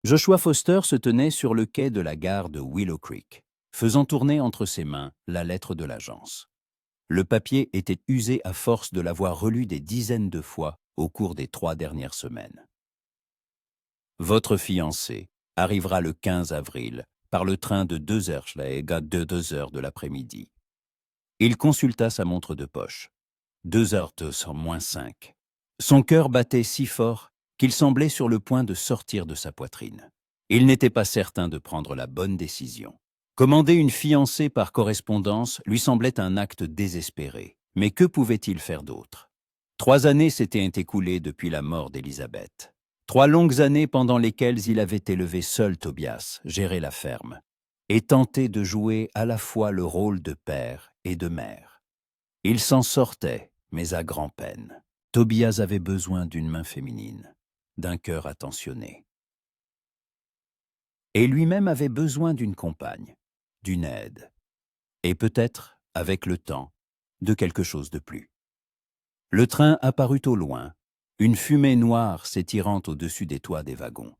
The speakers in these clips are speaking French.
Joshua Foster se tenait sur le quai de la gare de Willow Creek, faisant tourner entre ses mains la lettre de l'agence. Le papier était usé à force de l'avoir relu des dizaines de fois au cours des 3 dernières semaines. Votre fiancé arrivera le 15 avril par le train de 2h à 2h de l'après-midi. Il consulta sa montre de poche. 2h02 moins 5. Son cœur battait si fort qu'il semblait sur le point de sortir de sa poitrine. Il n'était pas certain de prendre la bonne décision. Commander une fiancée par correspondance lui semblait un acte désespéré. Mais que pouvait-il faire d'autre? 3 années s'étaient écoulées depuis la mort d'Élisabeth. 3 longues années pendant lesquelles il avait élevé seul Tobias, géré la ferme, et tenté de jouer à la fois le rôle de père et de mère. Il s'en sortait, mais à grand-peine. Tobias avait besoin d'une main féminine, d'un cœur attentionné. Et lui-même avait besoin d'une compagne, d'une aide, et peut-être, avec le temps, de quelque chose de plus. Le train apparut au loin, une fumée noire s'étirant au-dessus des toits des wagons.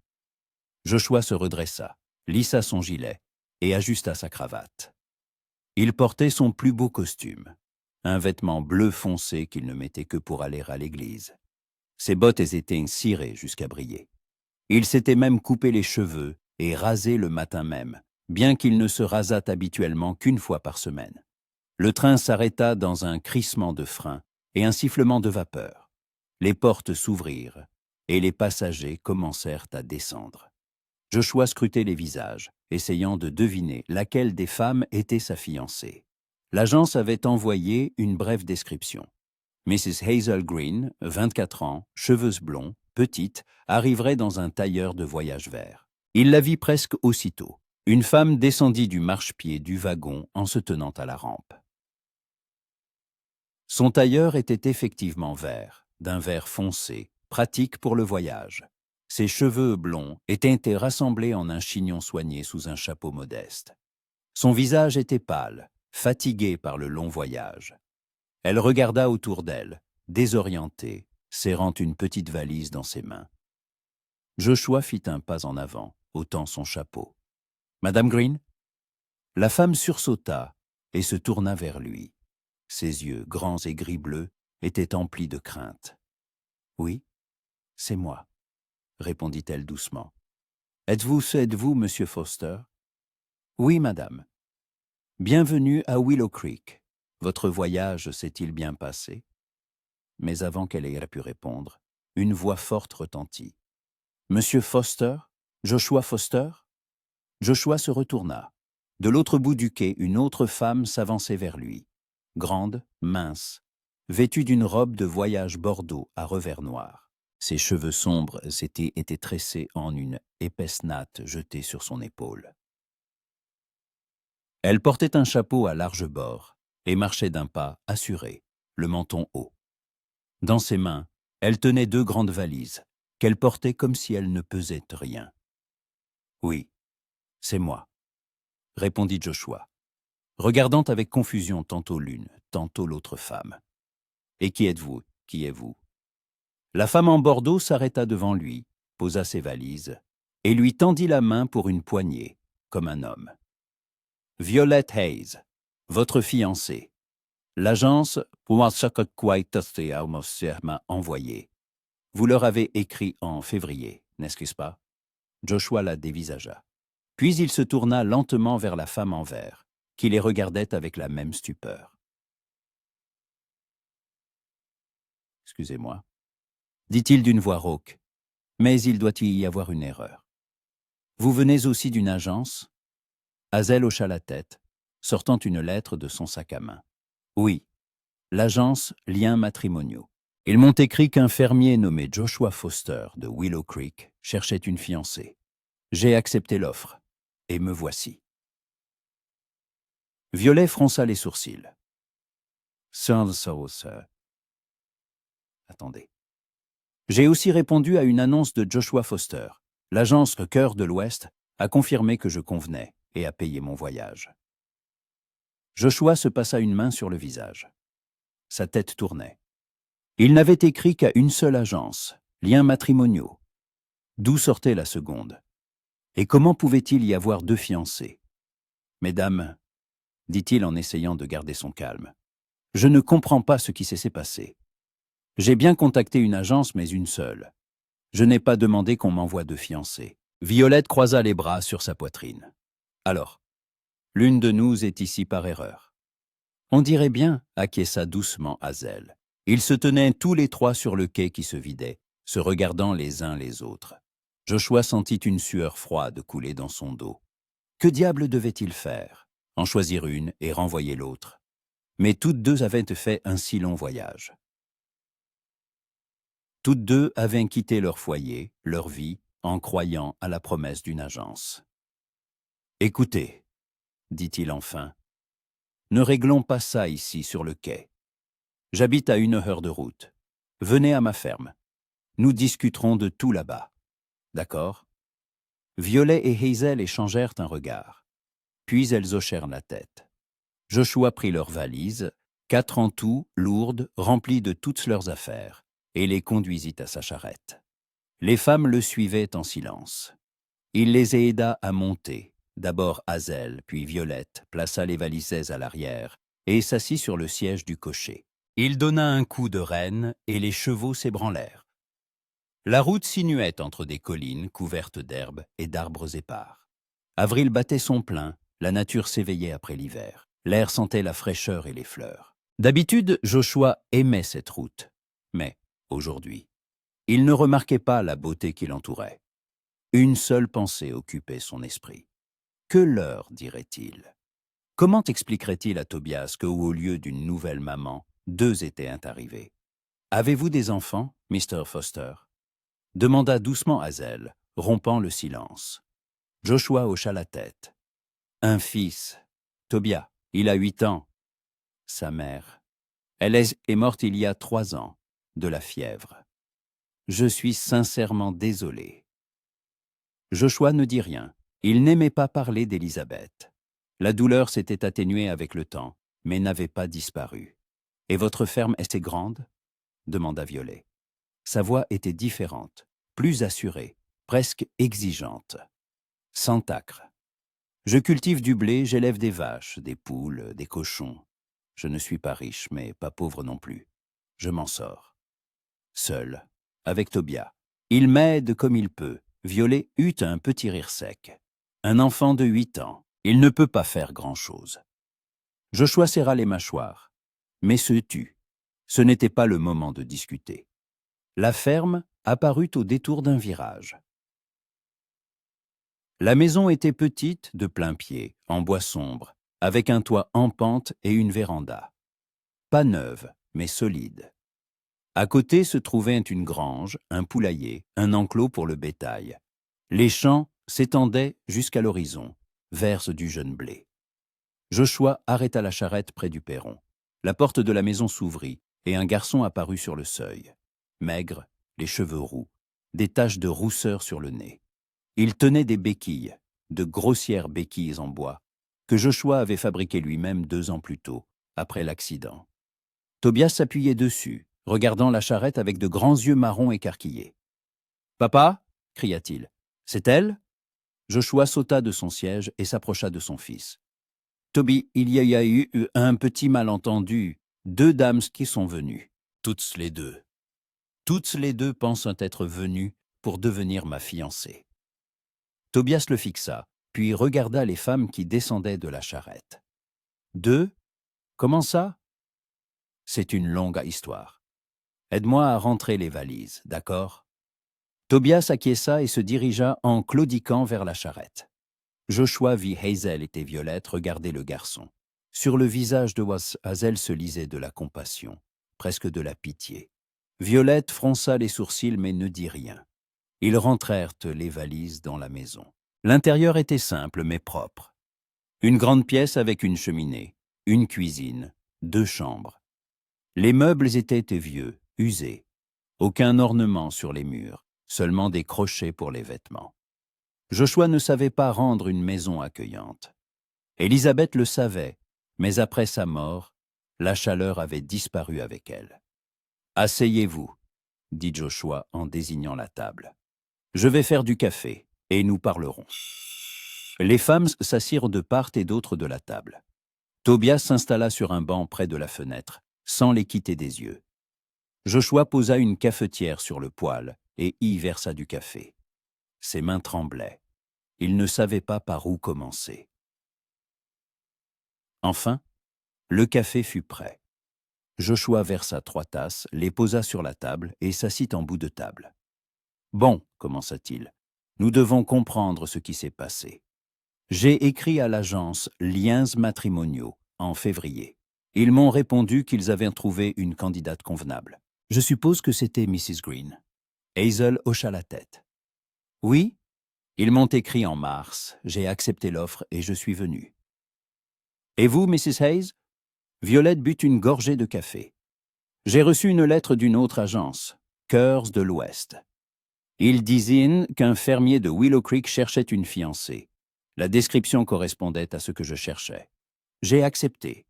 Joshua se redressa, lissa son gilet et ajusta sa cravate. Il portait son plus beau costume, un vêtement bleu foncé qu'il ne mettait que pour aller à l'église. Ses bottes étaient cirées jusqu'à briller. Il s'était même coupé les cheveux et rasé le matin même, bien qu'il ne se rasât habituellement qu'une fois par semaine. Le train s'arrêta dans un crissement de frein et un sifflement de vapeur. Les portes s'ouvrirent et les passagers commencèrent à descendre. Joshua scrutait les visages, essayant de deviner laquelle des femmes était sa fiancée. L'agence avait envoyé une brève description. Mrs. Hazel Green, 24 ans, cheveux blonds, petite, arriverait dans un tailleur de voyage vert. Il la vit presque aussitôt. Une femme descendit du marchepied du wagon en se tenant à la rampe. Son tailleur était effectivement vert, d'un vert foncé, pratique pour le voyage. Ses cheveux blonds étaient rassemblés en un chignon soigné sous un chapeau modeste. Son visage était pâle, fatigué par le long voyage. Elle regarda autour d'elle, désorientée, serrant une petite valise dans ses mains. Joshua fit un pas en avant, ôtant son chapeau. « Madame Green ?» La femme sursauta et se tourna vers lui. Ses yeux, grands et gris-bleus, étaient emplis de crainte. « Oui, c'est moi, » répondit-elle doucement. « Êtes-vous, monsieur Foster ?»« Oui, madame. »« Bienvenue à Willow Creek. Votre voyage s'est-il bien passé ?» Mais avant qu'elle ait pu répondre, une voix forte retentit. « Monsieur Foster? Joshua Foster ?» Joshua se retourna. De l'autre bout du quai, une autre femme s'avançait vers lui. Grande, mince, vêtue d'une robe de voyage bordeaux à revers noir. Ses cheveux sombres étaient tressés en une épaisse natte jetée sur son épaule. Elle portait un chapeau à large bord et marchait d'un pas assuré, le menton haut. Dans ses mains, elle tenait 2 grandes valises, qu'elle portait comme si elles ne pesaient rien. « Oui, c'est moi, » répondit Joshua, regardant avec confusion tantôt l'une, tantôt l'autre femme. « Et qui êtes-vous? Qui êtes-vous » La femme en bordeaux s'arrêta devant lui, posa ses valises et lui tendit la main pour une poignée, comme un homme. « Violette Hayes, votre fiancée. L'agence m'a envoyé. Vous leur avez écrit en février, n'est-ce pas ?» Joshua la dévisagea. Puis il se tourna lentement vers la femme en vert, qui les regardait avec la même stupeur. « Excusez-moi, » dit-il d'une voix rauque, « mais il doit y avoir une erreur. Vous venez aussi d'une agence ?» Hazel hocha la tête, sortant une lettre de son sac à main. « Oui, l'agence Liens matrimoniaux. Ils m'ont écrit qu'un fermier nommé Joshua Foster de Willow Creek cherchait une fiancée. J'ai accepté l'offre, et me voici. » Violet fronça les sourcils. Attendez. J'ai aussi répondu à une annonce de Joshua Foster. L'agence Cœur de l'Ouest a confirmé que je convenais et a payé mon voyage. Joshua se passa une main sur le visage. Sa tête tournait. Il n'avait écrit qu'à une seule agence, Liens matrimoniaux. D'où sortait la seconde? Et comment pouvait-il y avoir 2 fiancés? Mesdames, dit-il en essayant de garder son calme, je ne comprends pas ce qui s'est passé. J'ai bien contacté une agence, mais une seule. Je n'ai pas demandé qu'on m'envoie 2 fiancés. Violette croisa les bras sur sa poitrine. Alors, l'une de nous est ici par erreur. On dirait bien, acquiesça doucement Hazel. Ils se tenaient tous les trois sur le quai qui se vidait, se regardant les uns les autres. Joshua sentit une sueur froide couler dans son dos. Que diable devait-il faire? En choisir une et renvoyer l'autre. Mais toutes deux avaient fait un si long voyage. Toutes deux avaient quitté leur foyer, leur vie, en croyant à la promesse d'une agence. « Écoutez, dit-il enfin, ne réglons pas ça ici sur le quai. J'habite à 1 heure de route. Venez à ma ferme. Nous discuterons de tout là-bas. D'accord ?» Violet et Hazel échangèrent un regard. Puis elles hochèrent la tête. Joshua prit leurs valises, 4 en tout, lourdes, remplies de toutes leurs affaires, et les conduisit à sa charrette. Les femmes le suivaient en silence. Il les aida à monter. D'abord Hazel, puis Violette, plaça les valises à l'arrière et s'assit sur le siège du cocher. Il donna un coup de rêne et les chevaux s'ébranlèrent. La route sinuait entre des collines couvertes d'herbes et d'arbres épars. Avril battait son plein, la nature s'éveillait après l'hiver. L'air sentait la fraîcheur et les fleurs. D'habitude, Joshua aimait cette route. Mais, aujourd'hui, il ne remarquait pas la beauté qui l'entourait. Une seule pensée occupait son esprit. Que l'heure, dirait-il. Comment expliquerait-il à Tobias qu'au lieu d'une nouvelle maman, 2 étaient arrivés? « Avez-vous des enfants, Mr. Foster ?» demanda doucement Hazel, rompant le silence. Joshua hocha la tête. « Un fils. Tobias, il a 8 ans. Sa mère. Elle est morte il y a 3 ans, de la fièvre. Je suis sincèrement désolé. » Joshua ne dit rien. Il n'aimait pas parler d'Élisabeth. La douleur s'était atténuée avec le temps, mais n'avait pas disparu. « Et votre ferme était grande ?» demanda Violet. Sa voix était différente, plus assurée, presque exigeante. « Sans tacre. Je cultive du blé, j'élève des vaches, des poules, des cochons. Je ne suis pas riche, mais pas pauvre non plus. Je m'en sors. Seul, avec Tobias. Il m'aide comme il peut. » Violet eut un petit rire sec. Un enfant de 8 ans, il ne peut pas faire grand-chose. Joshua serra les mâchoires, mais se tut. Ce n'était pas le moment de discuter. La ferme apparut au détour d'un virage. La maison était petite, de plain-pied, en bois sombre, avec un toit en pente et une véranda. Pas neuve, mais solide. À côté se trouvaient une grange, un poulailler, un enclos pour le bétail. Les champs s'étendaient jusqu'à l'horizon, verse du jeune blé. Joshua arrêta la charrette près du perron. La porte de la maison s'ouvrit et un garçon apparut sur le seuil. Maigre, les cheveux roux, des taches de rousseur sur le nez. Il tenait des béquilles, de grossières béquilles en bois, que Joshua avait fabriquées lui-même 2 ans plus tôt, après l'accident. Tobias s'appuyait dessus, regardant la charrette avec de grands yeux marrons écarquillés. « Papa » cria-t-il. « C'est elle ?» Joshua sauta de son siège et s'approcha de son fils. « Toby, il y a eu un petit malentendu. 2 dames qui sont venues. Toutes les 2. Toutes les 2 pensent être venues pour devenir ma fiancée. » Tobias le fixa, puis regarda les femmes qui descendaient de la charrette. « 2 ? Comment ça ? » « C'est une longue histoire. Aide-moi à rentrer les valises, d'accord ?» Tobias acquiesça et se dirigea en claudiquant vers la charrette. Joshua vit Hazel et Violette regarder le garçon. Sur le visage de Hazel se lisait de la compassion, presque de la pitié. Violette fronça les sourcils mais ne dit rien. Ils rentrèrent les valises dans la maison. L'intérieur était simple mais propre. Une grande pièce avec une cheminée, une cuisine, 2 chambres. Les meubles étaient vieux, usés. Aucun ornement sur les murs, seulement des crochets pour les vêtements. Joshua ne savait pas rendre une maison accueillante. Élisabeth le savait, mais après sa mort, la chaleur avait disparu avec elle. « Asseyez-vous, » dit Joshua en désignant la table. « Je vais faire du café. et nous parlerons. Les femmes s'assirent de part et d'autre de la table. Tobias s'installa sur un banc près de la fenêtre, sans les quitter des yeux. Joshua posa une cafetière sur le poêle et y versa du café. Ses mains tremblaient. Il ne savait pas par où commencer. Enfin, le café fut prêt. Joshua versa 3 tasses, les posa sur la table et s'assit en bout de table. « Bon, commença-t-il, nous devons comprendre ce qui s'est passé. J'ai écrit à l'agence Liens matrimoniaux en février. Ils m'ont répondu qu'ils avaient trouvé une candidate convenable. Je suppose que c'était Mrs. Green. » Hazel hocha la tête. « Oui, ils m'ont écrit en mars, j'ai accepté l'offre et je suis venu. »« Et vous, Mrs. Hayes ?» Violette but une gorgée de café. « J'ai reçu une lettre d'une autre agence, Cœurs de l'Ouest. Ils disaient qu'un fermier de Willow Creek cherchait une fiancée. La description correspondait à ce que je cherchais. J'ai accepté. »«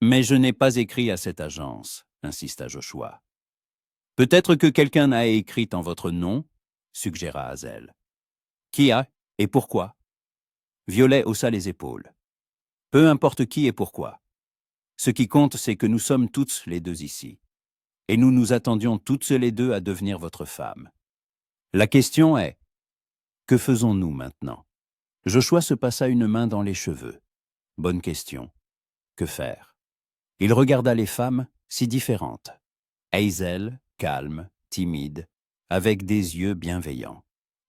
Mais je n'ai pas écrit à cette agence, » insista Joshua. « Peut-être que quelqu'un a écrit en votre nom, » suggéra Hazel. « Qui a et pourquoi ?» Violet haussa les épaules. « Peu importe qui et pourquoi. Ce qui compte, c'est que nous sommes toutes les deux ici. Et nous nous attendions toutes les deux à devenir votre femme. La question est, que faisons-nous maintenant ?» Joshua se passa une main dans les cheveux. Bonne question. Que faire? Il regarda les femmes, si différentes. Hazel, calme, timide, avec des yeux bienveillants.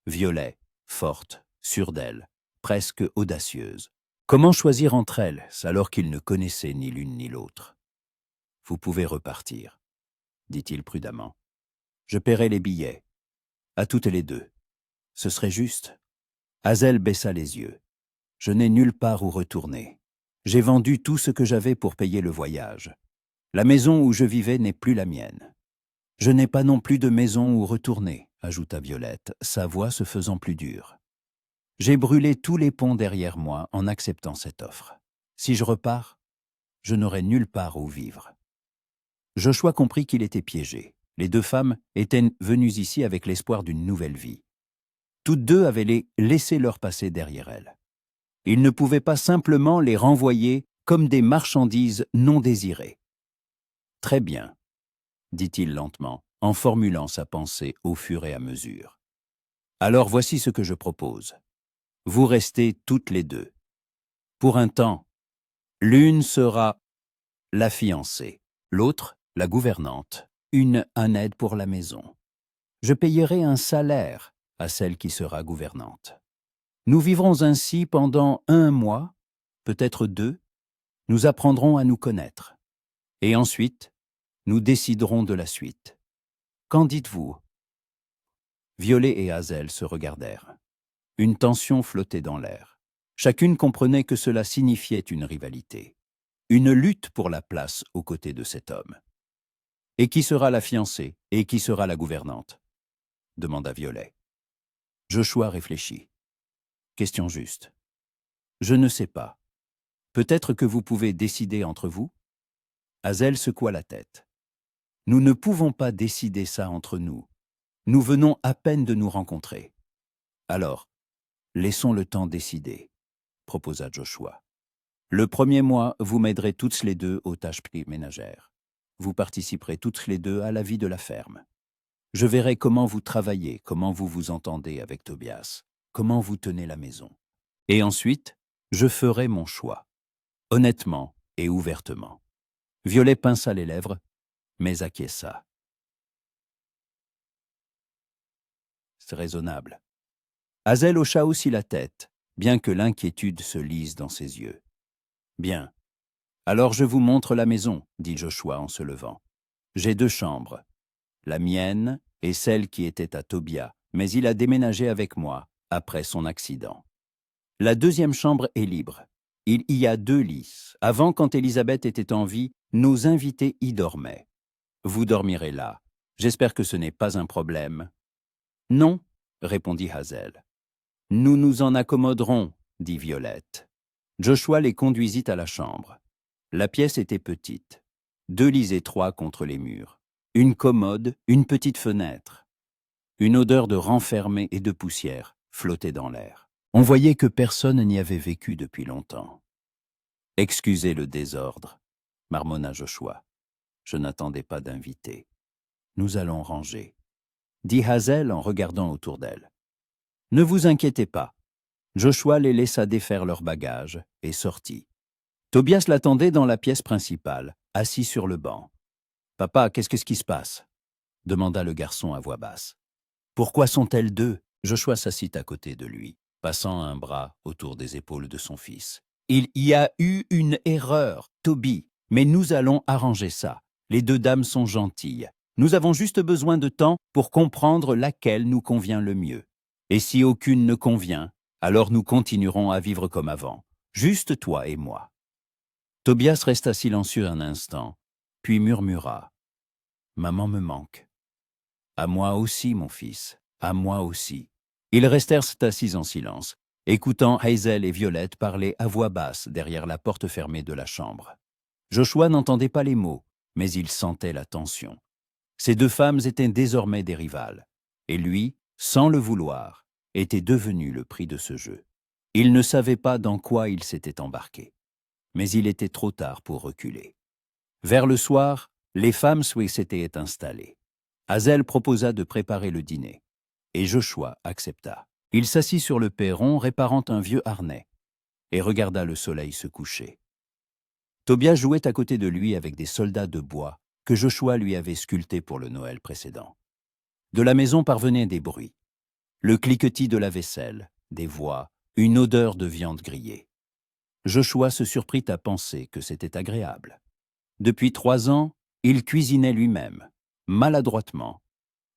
Violet, forte, sûre d'elle, presque audacieuse. Comment choisir entre elles, alors qu'ils ne connaissaient ni l'une ni l'autre? « Vous pouvez repartir, » dit-il prudemment. « Je paierai les billets. À toutes les deux. Ce serait juste. » Hazel baissa les yeux. « Je n'ai nulle part où retourner. J'ai vendu tout ce que j'avais pour payer le voyage. La maison où je vivais n'est plus la mienne. Je n'ai pas non plus de maison où retourner, » ajouta Violette, sa voix se faisant plus dure. « J'ai brûlé tous les ponts derrière moi en acceptant cette offre. Si je repars, je n'aurai nulle part où vivre. » Joshua comprit qu'il était piégé. Les deux femmes étaient venues ici avec l'espoir d'une nouvelle vie. Toutes deux avaient laissé leur passé derrière elles. Il ne pouvait pas simplement les renvoyer comme des marchandises non désirées. « Très bien, » dit-il lentement, en formulant sa pensée au fur et à mesure. « Alors voici ce que je propose. Vous restez toutes les deux. Pour un temps, l'une sera la fiancée, l'autre la gouvernante, une en aide pour la maison. Je payerai un salaire à celle qui sera gouvernante. Nous vivrons ainsi pendant 1 mois, peut-être 2, nous apprendrons à nous connaître. Et ensuite, nous déciderons de la suite. Qu'en dites-vous » Violet et Hazel se regardèrent. Une tension flottait dans l'air. Chacune comprenait que cela signifiait une rivalité, une lutte pour la place aux côtés de cet homme. « Et qui sera la fiancée et qui sera la gouvernante » demanda Violet. Joshua réfléchit. Question juste. « Je ne sais pas. Peut-être que vous pouvez décider entre vous » Hazel secoua la tête. « Nous ne pouvons pas décider ça entre nous. Nous venons à peine de nous rencontrer. »« Alors, laissons le temps décider, » proposa Joshua. « Le 1er mois, vous m'aiderez toutes les deux aux tâches ménagères. Vous participerez toutes les deux à la vie de la ferme. Je verrai comment vous travaillez, comment vous vous entendez avec Tobias, comment vous tenez la maison. Et ensuite, je ferai mon choix, honnêtement et ouvertement. » Violet pinça les lèvres, mais acquiesça. « C'est raisonnable. » Hazel hocha aussi la tête, bien que l'inquiétude se lise dans ses yeux. « Bien. Alors je vous montre la maison, » dit Joshua en se levant. « J'ai 2 chambres. La mienne et celle qui était à Tobias, mais il a déménagé avec moi après son accident. La 2e chambre est libre. Il y a 2 lits. Avant, quand Elisabeth était en vie, nos invités y dormaient. Vous dormirez là. J'espère que ce n'est pas un problème. »« Non, » répondit Hazel. « Nous nous en accommoderons, » dit Violette. Joshua les conduisit à la chambre. La pièce était petite. 2 lits étroits contre les murs. Une commode, une petite fenêtre. Une odeur de renfermé et de poussière flottait dans l'air. On voyait que personne n'y avait vécu depuis longtemps. « Excusez le désordre, » marmonna Joshua. « Je n'attendais pas d'invité. Nous allons ranger, » dit Hazel en regardant autour d'elle. « Ne vous inquiétez pas. » Joshua les laissa défaire leurs bagages et sortit. Tobias l'attendait dans la pièce principale, assis sur le banc. « Papa, qu'est-ce qui se passe ?» demanda le garçon à voix basse. « Pourquoi sont-elles deux ?» Joshua s'assit à côté de lui, passant un bras autour des épaules de son fils. « Il y a eu une erreur, Toby, mais nous allons arranger ça. Les deux dames sont gentilles. Nous avons juste besoin de temps pour comprendre laquelle nous convient le mieux. Et si aucune ne convient, alors nous continuerons à vivre comme avant, juste toi et moi. » Tobias resta silencieux un instant, puis murmura. « Maman me manque. »« À moi aussi, mon fils, à moi aussi. » Ils restèrent assis en silence, écoutant Hazel et Violette parler à voix basse derrière la porte fermée de la chambre. Joshua n'entendait pas les mots, mais il sentait la tension. Ces deux femmes étaient désormais des rivales, et lui, sans le vouloir, était devenu le prix de ce jeu. Il ne savait pas dans quoi il s'était embarqué, mais il était trop tard pour reculer. Vers le soir, les femmes s'étaient installées. Hazel proposa de préparer le dîner, et Joshua accepta. Il s'assit sur le perron, réparant un vieux harnais, et regarda le soleil se coucher. Tobias jouait à côté de lui avec des soldats de bois que Joshua lui avait sculptés pour le Noël précédent. De la maison parvenaient des bruits. Le cliquetis de la vaisselle, des voix, une odeur de viande grillée. Joshua se surprit à penser que c'était agréable. Depuis 3 ans, il cuisinait lui-même, maladroitement,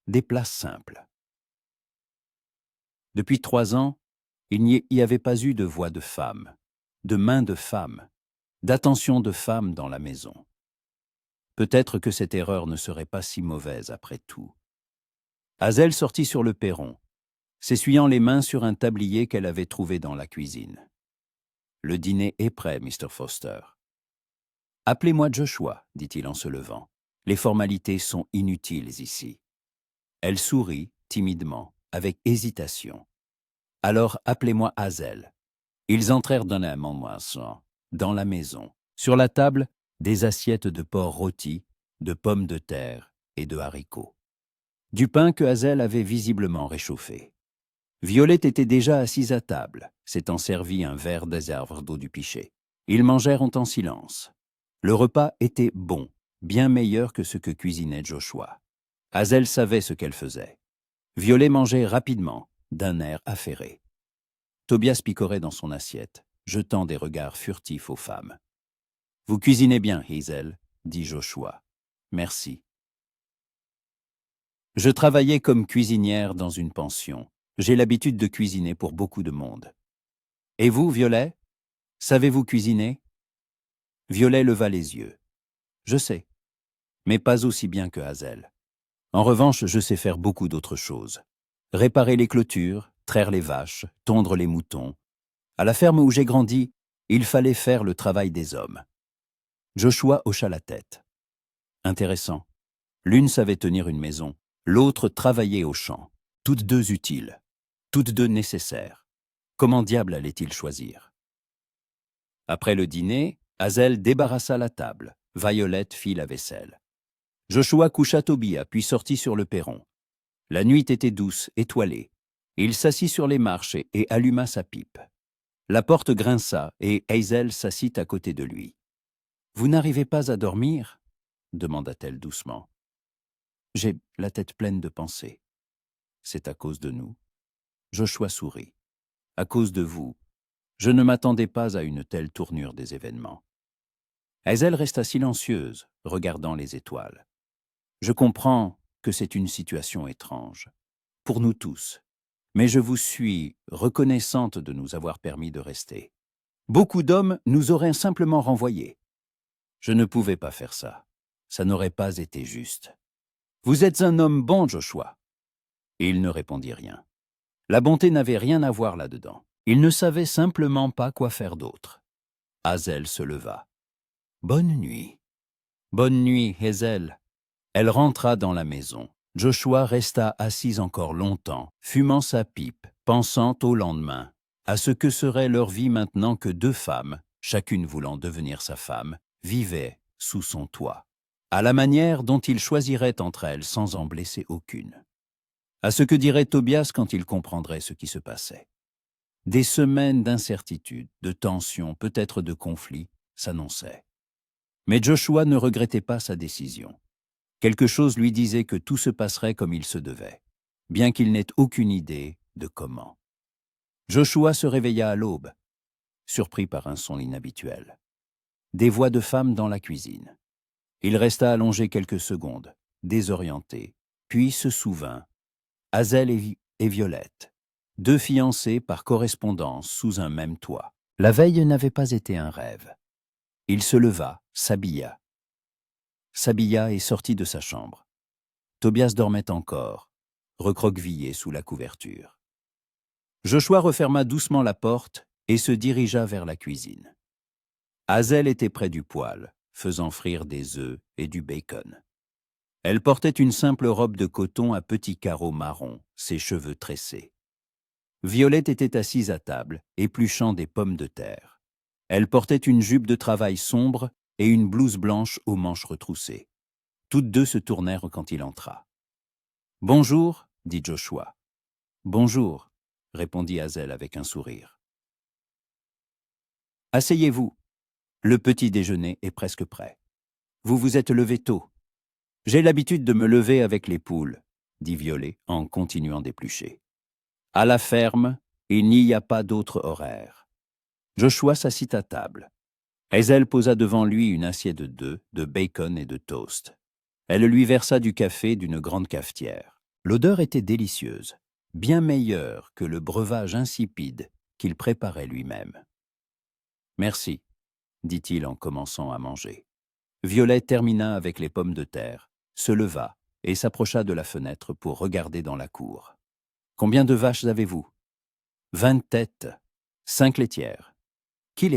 des plats simples. Depuis 3 ans, il n'y y avait pas eu de voix de femme, de main de femme, d'attention de femme dans la maison. Peut-être que cette erreur ne serait pas si mauvaise après tout. Hazel sortit sur le perron, s'essuyant les mains sur un tablier qu'elle avait trouvé dans la cuisine. « Le dîner est prêt, Mr. Foster. »« Appelez-moi Joshua, » dit-il en se levant. « Les formalités sont inutiles ici. » Elle sourit timidement, avec hésitation. « Alors appelez-moi Hazel. » Ils entrèrent d'un moment dans la maison. Sur la table, des assiettes de porc rôti, de pommes de terre et de haricots. Du pain que Hazel avait visiblement réchauffé. Violette était déjà assise à table, s'étant servi un verre d'azerve d'eau du pichet. Ils mangèrent en silence. Le repas était bon, bien meilleur que ce que cuisinait Joshua. Hazel savait ce qu'elle faisait. Violet mangeait rapidement, d'un air affairé. Tobias picorait dans son assiette, jetant des regards furtifs aux femmes. « Vous cuisinez bien, Hazel, » dit Joshua. « Merci. » Je travaillais comme cuisinière dans une pension. J'ai l'habitude de cuisiner pour beaucoup de monde. « Et vous, Violet, savez-vous cuisiner ?» Violet leva les yeux. « Je sais, mais pas aussi bien que Hazel. En revanche, je sais faire beaucoup d'autres choses. Réparer les clôtures, traire les vaches, tondre les moutons. À la ferme où j'ai grandi, il fallait faire le travail des hommes. » Joshua hocha la tête. Intéressant. L'une savait tenir une maison, l'autre travaillait au champ. Toutes deux utiles, toutes deux nécessaires. Comment diable allait-il choisir? Après le dîner, Hazel débarrassa la table. Violette fit la vaisselle. Joshua coucha Tobias, puis sortit sur le perron. La nuit était douce, étoilée. Il s'assit sur les marches et alluma sa pipe. La porte grinça et Hazel s'assit à côté de lui. « Vous n'arrivez pas à dormir ?» demanda-t-elle doucement. « J'ai la tête pleine de pensées. »« C'est à cause de nous. » Joshua sourit. « À cause de vous. Je ne m'attendais pas à une telle tournure des événements. » Hazel resta silencieuse, regardant les étoiles. « Je comprends que c'est une situation étrange, pour nous tous, mais je vous suis reconnaissante de nous avoir permis de rester. Beaucoup d'hommes nous auraient simplement renvoyés. Je ne pouvais pas faire ça. Ça n'aurait pas été juste. Vous êtes un homme bon, Joshua. » Et il ne répondit rien. La bonté n'avait rien à voir là-dedans. Il ne savait simplement pas quoi faire d'autre. Hazel se leva. « Bonne nuit. »« Bonne nuit, Hazel. » Elle rentra dans la maison. Joshua resta assis encore longtemps, fumant sa pipe pensant au lendemain, à ce que serait leur vie maintenant que 2 femmes, chacune voulant devenir sa femme, vivaient sous son toit, à la manière dont il choisirait entre elles sans en blesser aucune. À ce que dirait Tobias quand il comprendrait ce qui se passait. Des semaines d'incertitude, de tension, peut-être de conflit, s'annonçaient. Mais Joshua ne regrettait pas sa décision. Quelque chose lui disait que tout se passerait comme il se devait, bien qu'il n'ait aucune idée de comment. Joshua se réveilla à l'aube, surpris par un son inhabituel. Des voix de femmes dans la cuisine. Il resta allongé quelques secondes, désorienté, puis se souvint. Hazel et Violette, 2 fiancées par correspondance sous un même toit. La veille n'avait pas été un rêve. Il se leva, s'habilla et sortit de sa chambre. Tobias dormait encore, recroquevillé sous la couverture. Joshua referma doucement la porte et se dirigea vers la cuisine. Hazel était près du poêle, faisant frire des œufs et du bacon. Elle portait une simple robe de coton à petits carreaux marrons, ses cheveux tressés. Violette était assise à table, épluchant des pommes de terre. Elle portait une jupe de travail sombre et une blouse blanche aux manches retroussées. Toutes 2 se tournèrent quand il entra. « Bonjour, dit Joshua. « Bonjour, répondit Hazel avec un sourire. « Asseyez-vous. Le petit déjeuner est presque prêt. Vous vous êtes levé tôt. J'ai l'habitude de me lever avec les poules, dit Violet en continuant d'éplucher. À la ferme, il n'y a pas d'autre horaire. Joshua s'assit à table. Hazel posa devant lui une assiette d'œufs, de bacon et de toast. Elle lui versa du café d'une grande cafetière. L'odeur était délicieuse, bien meilleure que le breuvage insipide qu'il préparait lui-même. « Merci, dit-il en commençant à manger. Violet termina avec les pommes de terre, se leva et s'approcha de la fenêtre pour regarder dans la cour. « Combien de vaches avez-vous » ? 20 têtes, 5 laitières. Qui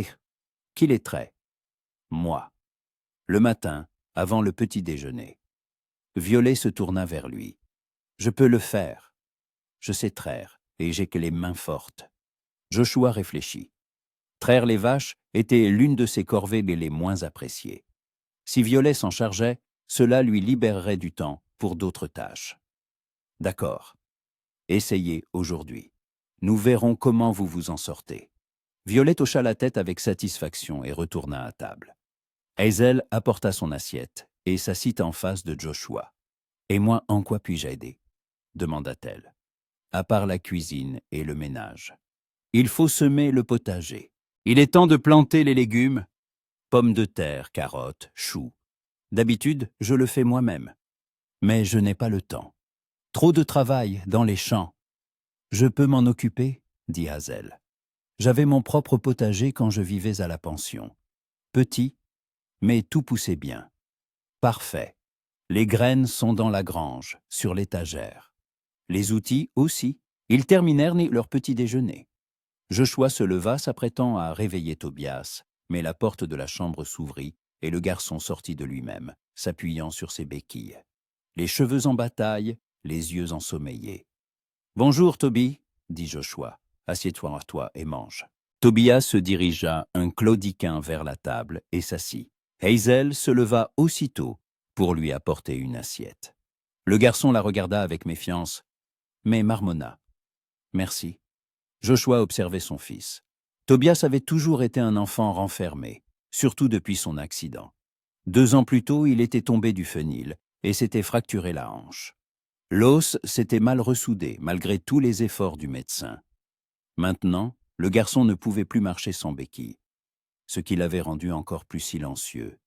les traite ? Moi. Le matin, avant le petit déjeuner. Violet se tourna vers lui. Je peux le faire. Je sais traire, et j'ai que les mains fortes. Joshua réfléchit. Traire les vaches était l'une de ses corvées les moins appréciées. Si Violet s'en chargeait, cela lui libérerait du temps pour d'autres tâches. D'accord. Essayez aujourd'hui. Nous verrons comment vous vous en sortez. Violet hocha la tête avec satisfaction et retourna à table. Hazel apporta son assiette et s'assit en face de Joshua. « Et moi, en quoi puis-je aider » demanda-t-elle. « À part la cuisine et le ménage. Il faut semer le potager. Il est temps de planter les légumes, pommes de terre, carottes, choux. D'habitude, je le fais moi-même. Mais je n'ai pas le temps. Trop de travail dans les champs. Je peux m'en occuper, dit Hazel. J'avais mon propre potager quand je vivais à la pension. Petit, mais tout poussait bien. Parfait. Les graines sont dans la grange, sur l'étagère. Les outils aussi. Ils terminèrent leur petit déjeuner. Joshua se leva, s'apprêtant à réveiller Tobias, mais la porte de la chambre s'ouvrit et le garçon sortit de lui-même, s'appuyant sur ses béquilles. Les cheveux en bataille, les yeux ensommeillés. « Bonjour, Toby, dit Joshua. Assieds-toi à toi et mange. » Tobias se dirigea un claudiquin vers la table et s'assit. Hazel se leva aussitôt pour lui apporter une assiette. Le garçon la regarda avec méfiance, mais marmonna. « Merci. » Joshua observait son fils. Tobias avait toujours été un enfant renfermé, surtout depuis son accident. 2 ans plus tôt, il était tombé du fenil et s'était fracturé la hanche. L'os s'était mal ressoudé malgré tous les efforts du médecin. Maintenant, le garçon ne pouvait plus marcher sans béquille, ce qui l'avait rendu encore plus silencieux,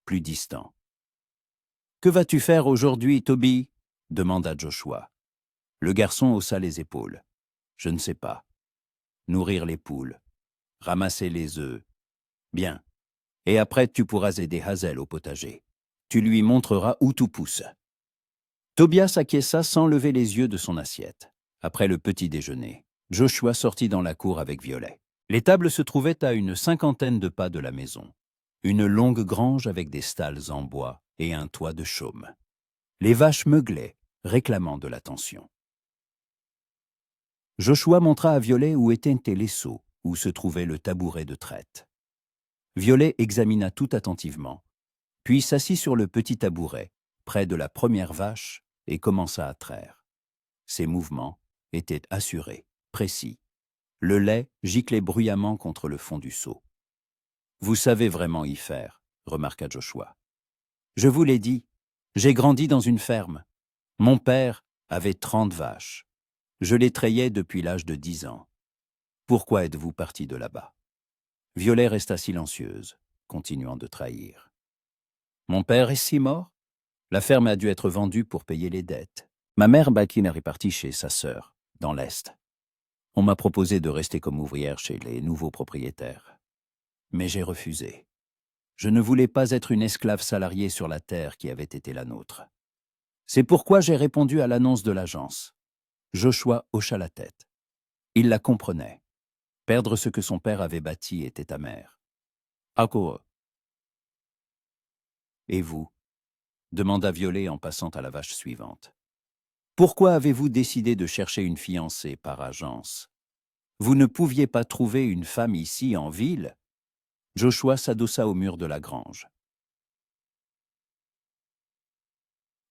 plus distant. « Que vas-tu faire aujourd'hui, Toby » demanda Joshua. Le garçon haussa les épaules. « Je ne sais pas. Nourrir les poules, ramasser les œufs. Bien. Et après, tu pourras aider Hazel au potager. Tu lui montreras où tout pousse. » Tobias acquiesça sans lever les yeux de son assiette. Après le petit déjeuner, Joshua sortit dans la cour avec Violet. Les tables se trouvaient à une 50aine de pas de la maison. Une longue grange avec des stalles en bois et un toit de chaume. Les vaches meuglaient, réclamant de l'attention. Joshua montra à Violet où étaient les seaux, où se trouvait le tabouret de traite. Violet examina tout attentivement, puis s'assit sur le petit tabouret, près de la première vache, et commença à traire. Ses mouvements étaient assurés, précis. Le lait giclait bruyamment contre le fond du seau. « Vous savez vraiment y faire, » remarqua Joshua. « Je vous l'ai dit, j'ai grandi dans une ferme. Mon père avait 30 vaches. Je les trayais depuis l'âge de 10 ans. Pourquoi êtes-vous parti de là-bas » Violet resta silencieuse, continuant de trahir. « Mon père est si mort? La ferme a dû être vendue pour payer les dettes. Ma mère Bakin est répartie chez sa sœur, dans l'Est. On m'a proposé de rester comme ouvrière chez les nouveaux propriétaires. Mais j'ai refusé. Je ne voulais pas être une esclave salariée sur la terre qui avait été la nôtre. C'est pourquoi j'ai répondu à l'annonce de l'agence. » Joshua hocha la tête. Il la comprenait. Perdre ce que son père avait bâti était amer. « À quoi ?»« Et vous ?» demanda Violet en passant à la vache suivante. « Pourquoi avez-vous décidé de chercher une fiancée par agence? Vous ne pouviez pas trouver une femme ici en ville ?» Joshua s'adossa au mur de la grange.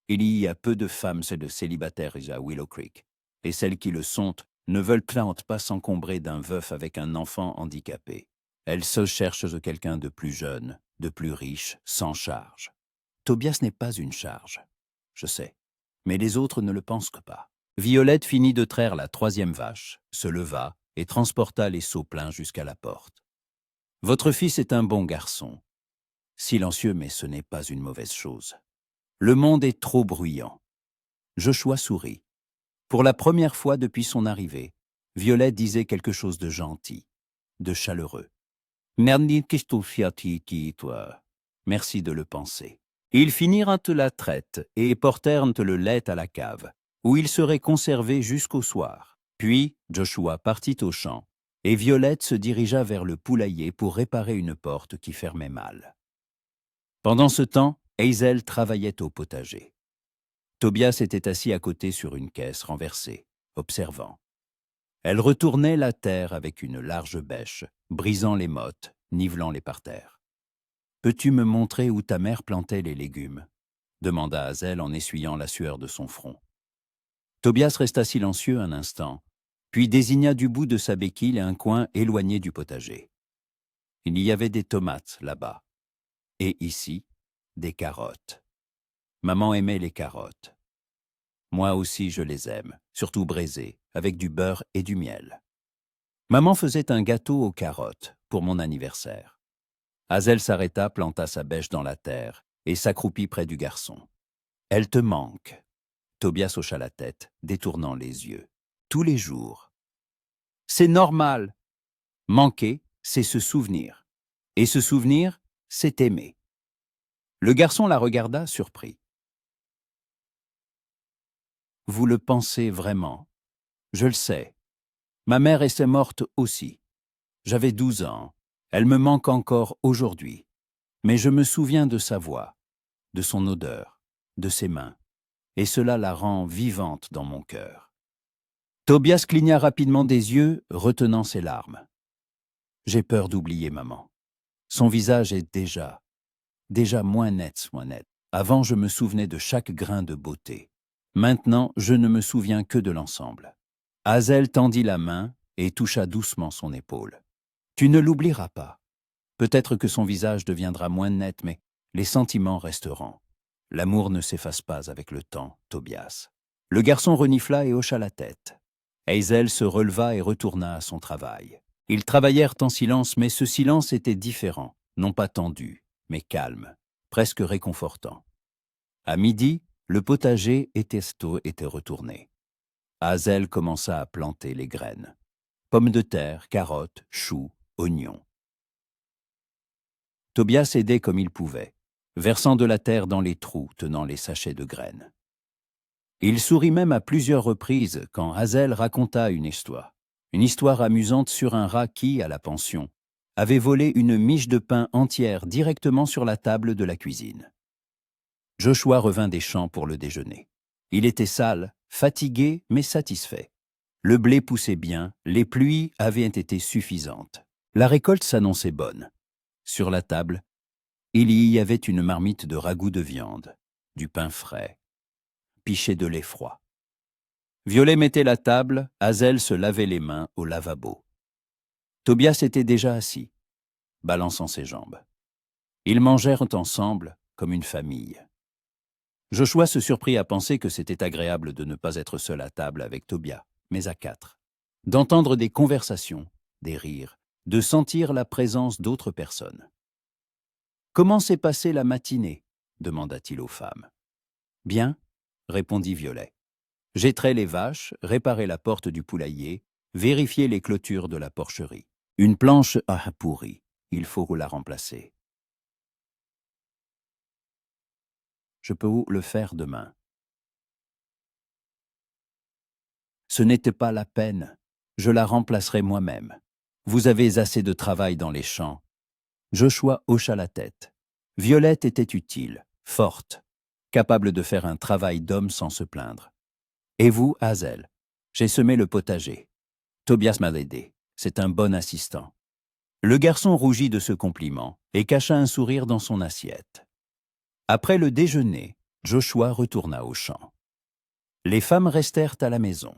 Il y a peu de femmes et de célibataires à Willow Creek, et celles qui le sont ne veulent pas s'encombrer d'un veuf avec un enfant handicapé. Elles se cherchent quelqu'un de plus jeune, de plus riche, sans charge. Tobias n'est pas une charge, je sais, mais les autres ne le pensent que pas. Violette finit de traire la 3e vache, se leva et transporta les seaux pleins jusqu'à la porte. « Votre fils est un bon garçon. Silencieux, mais ce n'est pas une mauvaise chose. Le monde est trop bruyant. » Joshua sourit. Pour la première fois depuis son arrivée, Violette disait quelque chose de gentil, de chaleureux. « Merci de le penser. » Ils finirent la traite et portèrent le lait à la cave, où il serait conservé jusqu'au soir. Puis Joshua partit au champ, et Violette se dirigea vers le poulailler pour réparer une porte qui fermait mal. Pendant ce temps, Hazel travaillait au potager. Tobias était assis à côté sur une caisse renversée, observant. Elle retournait la terre avec une large bêche, brisant les mottes, nivelant les parterres. « Peux-tu me montrer où ta mère plantait les légumes ?» demanda Hazel en essuyant la sueur de son front. Tobias resta silencieux un instant, puis désigna du bout de sa béquille un coin éloigné du potager. Il y avait des tomates là-bas, et ici, des carottes. Maman aimait les carottes. Moi aussi je les aime, surtout braisées, avec du beurre et du miel. Maman faisait un gâteau aux carottes pour mon anniversaire. Hazel s'arrêta, planta sa bêche dans la terre et s'accroupit près du garçon. « Elle te manque. » Tobias hocha la tête, détournant les yeux. « Tous les jours. »« C'est normal. Manquer, c'est se souvenir. Et se souvenir, c'est aimer. » Le garçon la regarda, surpris. « Vous le pensez vraiment. Je le sais. Ma mère était morte aussi. J'avais 12 ans. Elle me manque encore aujourd'hui. Mais je me souviens de sa voix, de son odeur, de ses mains. Et cela la rend vivante dans mon cœur. » Tobias cligna rapidement des yeux, retenant ses larmes. « J'ai peur d'oublier maman. Son visage est déjà moins net. Avant, je me souvenais de chaque grain de beauté. Maintenant, je ne me souviens que de l'ensemble. » Hazel tendit la main et toucha doucement son épaule. « Tu ne l'oublieras pas. Peut-être que son visage deviendra moins net, mais les sentiments resteront. L'amour ne s'efface pas avec le temps, Tobias. » Le garçon renifla et hocha la tête. Hazel se releva et retourna à son travail. Ils travaillèrent en silence, mais ce silence était différent, non pas tendu, mais calme, presque réconfortant. À midi, le potager était retourné. Hazel commença à planter les graines. Pommes de terre, carottes, choux, oignons. Tobias aidait comme il pouvait, versant de la terre dans les trous, tenant les sachets de graines. Il sourit même à plusieurs reprises quand Hazel raconta une histoire amusante sur un rat qui, à la pension, avait volé une miche de pain entière directement sur la table de la cuisine. Joshua revint des champs pour le déjeuner. Il était sale, fatigué, mais satisfait. Le blé poussait bien, les pluies avaient été suffisantes. La récolte s'annonçait bonne. Sur la table, il y avait une marmite de ragoût de viande, du pain frais, piché de lait froid. Violet mettait la table, Hazel se lavait les mains au lavabo. Tobias était déjà assis, balançant ses jambes. Ils mangèrent ensemble comme une famille. Joshua se surprit à penser que c'était agréable de ne pas être seul à table avec Tobias, mais à quatre. D'entendre des conversations, des rires, de sentir la présence d'autres personnes. « Comment s'est passée la matinée » demanda-t-il aux femmes. « Bien » répondit Violet. « J'ai trait les vaches, réparé la porte du poulailler, vérifié les clôtures de la porcherie. Une planche a pourri, il faut la remplacer. Je peux le faire demain. » Ce n'était pas la peine, je la remplacerai moi-même. Vous avez assez de travail dans les champs. Joshua hocha la tête. Violette était utile, forte, capable de faire un travail d'homme sans se plaindre. Et vous, Hazel, j'ai semé le potager. Tobias m'a aidé, c'est un bon assistant. Le garçon rougit de ce compliment et cacha un sourire dans son assiette. Après le déjeuner, Joshua retourna au champ. Les femmes restèrent à la maison.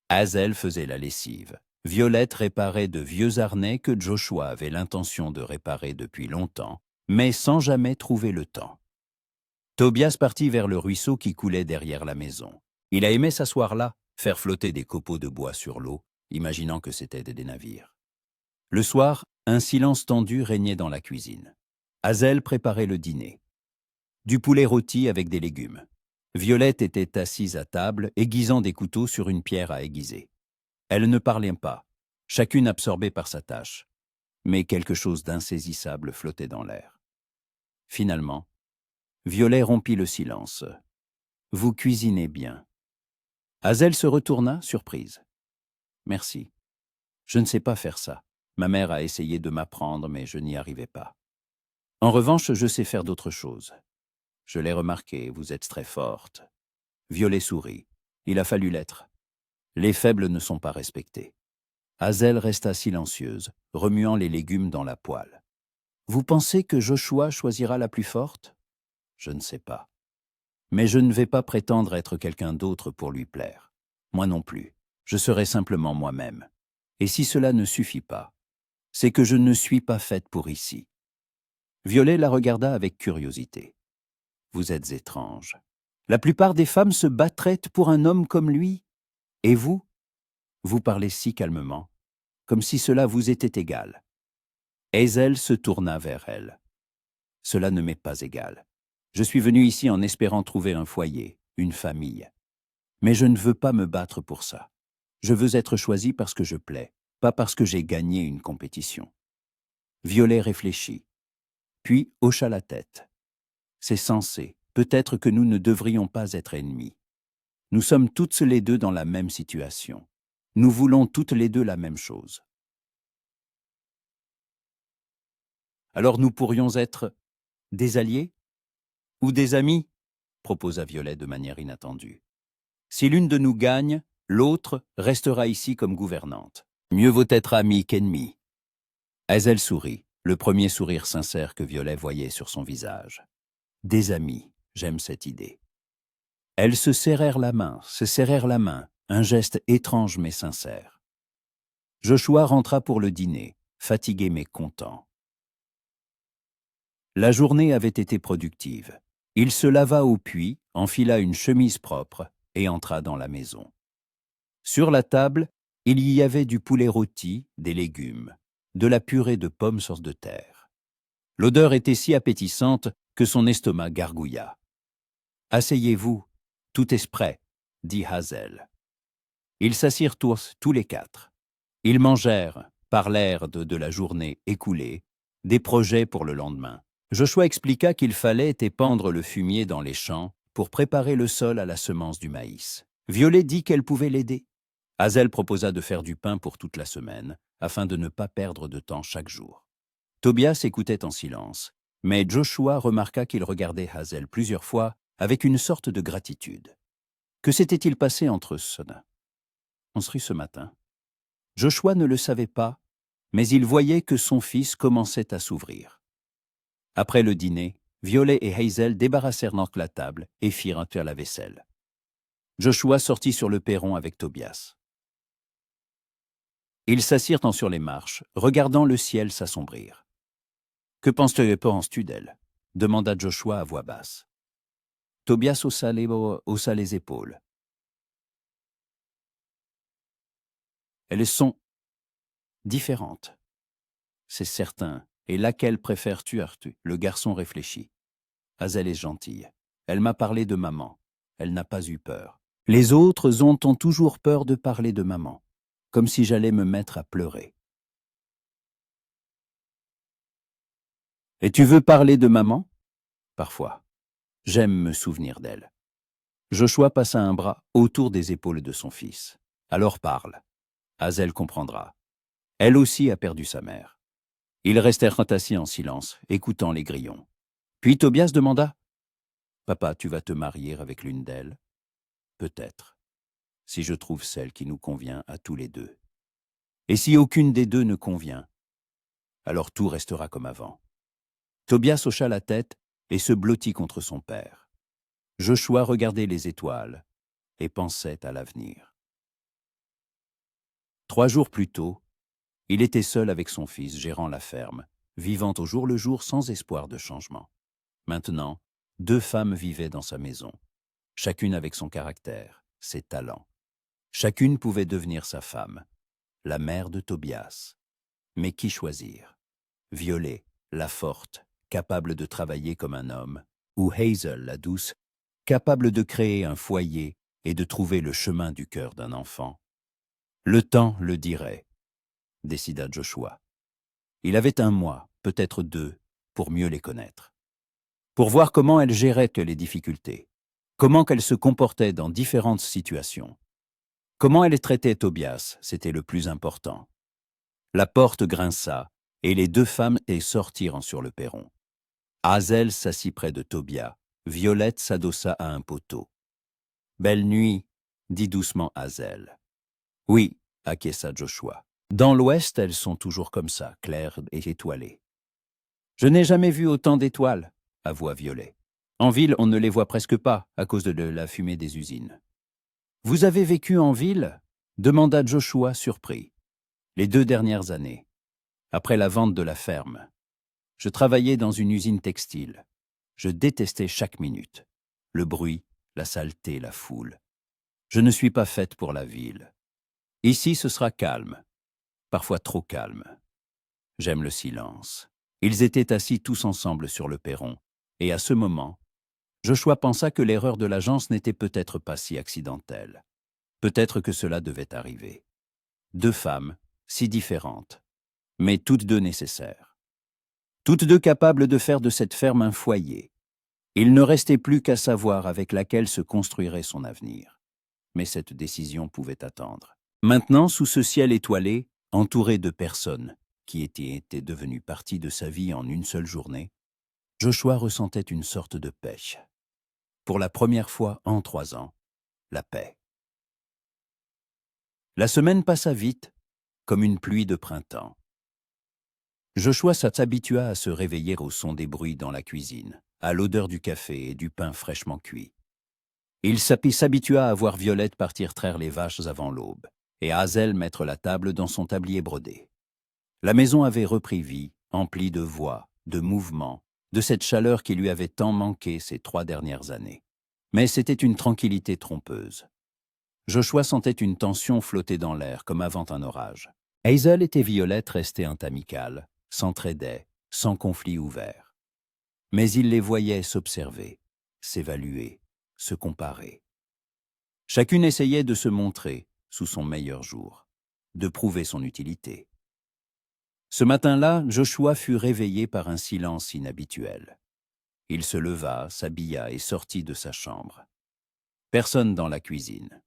Hazel faisait la lessive. Violette réparait de vieux harnais que Joshua avait l'intention de réparer depuis longtemps, mais sans jamais trouver le temps. Tobias partit vers le ruisseau qui coulait derrière la maison. Il a aimé s'asseoir là, faire flotter des copeaux de bois sur l'eau, imaginant que c'étaient des navires. Le soir, un silence tendu régnait dans la cuisine. Hazel préparait le dîner. Du poulet rôti avec des légumes. Violette était assise à table, aiguisant des couteaux sur une pierre à aiguiser. Elle ne parlait pas, chacune absorbée par sa tâche. Mais quelque chose d'insaisissable flottait dans l'air. Finalement, Violet rompit le silence. « Vous cuisinez bien. » Hazel se retourna, surprise. « Merci. Je ne sais pas faire ça. Ma mère a essayé de m'apprendre, mais je n'y arrivais pas. En revanche, je sais faire d'autres choses. Je l'ai remarqué, vous êtes très forte. » Violet sourit. Il a fallu l'être. Les faibles ne sont pas respectés. Hazel resta silencieuse, remuant les légumes dans la poêle. « Vous pensez que Joshua choisira la plus forte ? Je ne sais pas. Mais je ne vais pas prétendre être quelqu'un d'autre pour lui plaire. Moi non plus. Je serai simplement moi-même. Et si cela ne suffit pas, c'est que je ne suis pas faite pour ici. » Violet la regarda avec curiosité. « Vous êtes étrange. La plupart des femmes se battraient pour un homme comme lui. Et vous ? Vous parlez si calmement, comme si cela vous était égal. » Hazel se tourna vers elle. « Cela ne m'est pas égal. Je suis venue ici en espérant trouver un foyer, une famille. Mais je ne veux pas me battre pour ça. Je veux être choisie parce que je plais, pas parce que j'ai gagné une compétition. » Violet réfléchit, puis hocha la tête. « C'est sensé. Peut-être que nous ne devrions pas être ennemis. Nous sommes toutes les deux dans la même situation. Nous voulons toutes les deux la même chose. Alors nous pourrions être des alliés ou des amis ?» proposa Violet de manière inattendue. « Si l'une de nous gagne, l'autre restera ici comme gouvernante. Mieux vaut être ami qu'ennemi. » Hazel sourit, le premier sourire sincère que Violet voyait sur son visage. « Des amis, j'aime cette idée. » Elles se serrèrent la main, un geste étrange mais sincère. Joshua rentra pour le dîner, fatigué mais content. La journée avait été productive. Il se lava au puits, enfila une chemise propre et entra dans la maison. Sur la table, il y avait du poulet rôti, des légumes, de la purée de pommes sur de terre. L'odeur était si appétissante que son estomac gargouilla. « Asseyez-vous, tout est prêt, » dit Hazel. Ils s'assirent tous les quatre. Ils mangèrent, parlèrent de la journée écoulée, des projets pour le lendemain. Joshua expliqua qu'il fallait épandre le fumier dans les champs pour préparer le sol à la semence du maïs. Violet dit qu'elle pouvait l'aider. Hazel proposa de faire du pain pour toute la semaine, afin de ne pas perdre de temps chaque jour. Tobias écoutait en silence, mais Joshua remarqua qu'il regardait Hazel plusieurs fois avec une sorte de gratitude. Que s'était-il passé entre eux? construit ce matin. Joshua ne le savait pas, mais il voyait que son fils commençait à s'ouvrir. Après le dîner, Violet et Hazel débarrassèrent donc la table et firent la vaisselle. Joshua sortit sur le perron avec Tobias. Ils s'assirent sur les marches, regardant le ciel s'assombrir. « Que penses-tu d'elle » demanda Joshua à voix basse. Tobias haussa les épaules. « Elles sont différentes. C'est certain. Et laquelle préfères-tu » Le garçon réfléchit. « Hazel est gentille. Elle m'a parlé de maman. Elle n'a pas eu peur. Les autres ont toujours peur de parler de maman, comme si j'allais me mettre à pleurer. » « Et tu veux parler de maman ?» ?»« Parfois. J'aime me souvenir d'elle. » Joshua passa un bras autour des épaules de son fils. « Alors parle. Hazel comprendra. Elle aussi a perdu sa mère. » Ils restèrent assis en silence, écoutant les grillons. Puis Tobias demanda « Papa, tu vas te marier avec l'une d'elles ?»« Peut-être, si je trouve celle qui nous convient à tous les deux. Et si aucune des deux ne convient, alors tout restera comme avant. » Tobias hocha la tête et se blottit contre son père. Joshua regardait les étoiles et pensait à l'avenir. 3 jours plus tôt, il était seul avec son fils gérant la ferme, vivant au jour le jour sans espoir de changement. Maintenant, 2 femmes vivaient dans sa maison, chacune avec son caractère, ses talents. Chacune pouvait devenir sa femme, la mère de Tobias. Mais qui choisir? Violet, la forte, capable de travailler comme un homme, ou Hazel, la douce, capable de créer un foyer et de trouver le chemin du cœur d'un enfant? Le temps le dirait, décida Joshua. Il avait 1 mois, peut-être 2, pour mieux les connaître. Pour voir comment elles géraient les difficultés, comment qu'elles se comportaient dans différentes situations. Comment elles traitaient Tobias, c'était le plus important. La porte grinça, et les 2 femmes sortirent sur le perron. Hazel s'assit près de Tobias, Violette s'adossa à un poteau. « Belle nuit » dit doucement Hazel. « Oui » acquiesça Joshua. « Dans l'Ouest, elles sont toujours comme ça, claires et étoilées. »« Je n'ai jamais vu autant d'étoiles » avoua Violet. « En ville, on ne les voit presque pas à cause de la fumée des usines. »« Vous avez vécu en ville » demanda Joshua surpris. « Les 2 dernières années, après la vente de la ferme. Je travaillais dans une usine textile. Je détestais chaque minute. Le bruit, la saleté, la foule. Je ne suis pas faite pour la ville. Ici, ce sera calme, parfois trop calme. J'aime le silence. » Ils étaient assis tous ensemble sur le perron, et à ce moment, Joshua pensa que l'erreur de l'agence n'était peut-être pas si accidentelle. Peut-être que cela devait arriver. 2 femmes, si différentes, mais toutes 2 nécessaires. Toutes 2 capables de faire de cette ferme un foyer. Il ne restait plus qu'à savoir avec laquelle se construirait son avenir. Mais cette décision pouvait attendre. Maintenant, sous ce ciel étoilé, entouré de personnes qui étaient devenues partie de sa vie en une seule journée, Joshua ressentait une sorte de paix. Pour la première fois en 3 ans, la paix. La semaine passa vite, comme une pluie de printemps. Joshua s'habitua à se réveiller au son des bruits dans la cuisine, à l'odeur du café et du pain fraîchement cuit. Il s'habitua à voir Violette partir traire les vaches avant l'aube, et à Hazel mettre la table dans son tablier brodé. La maison avait repris vie, emplie de voix, de mouvements, de cette chaleur qui lui avait tant manqué ces 3 dernières années. Mais c'était une tranquillité trompeuse. Joshua sentait une tension flotter dans l'air comme avant un orage. Hazel et Violette restaient amicales, s'entraidaient, sans conflit ouvert. Mais il les voyait s'observer, s'évaluer, se comparer. Chacune essayait de se montrer sous son meilleur jour, de prouver son utilité. Ce matin-là, Joshua fut réveillé par un silence inhabituel. Il se leva, s'habilla et sortit de sa chambre. Personne dans la cuisine.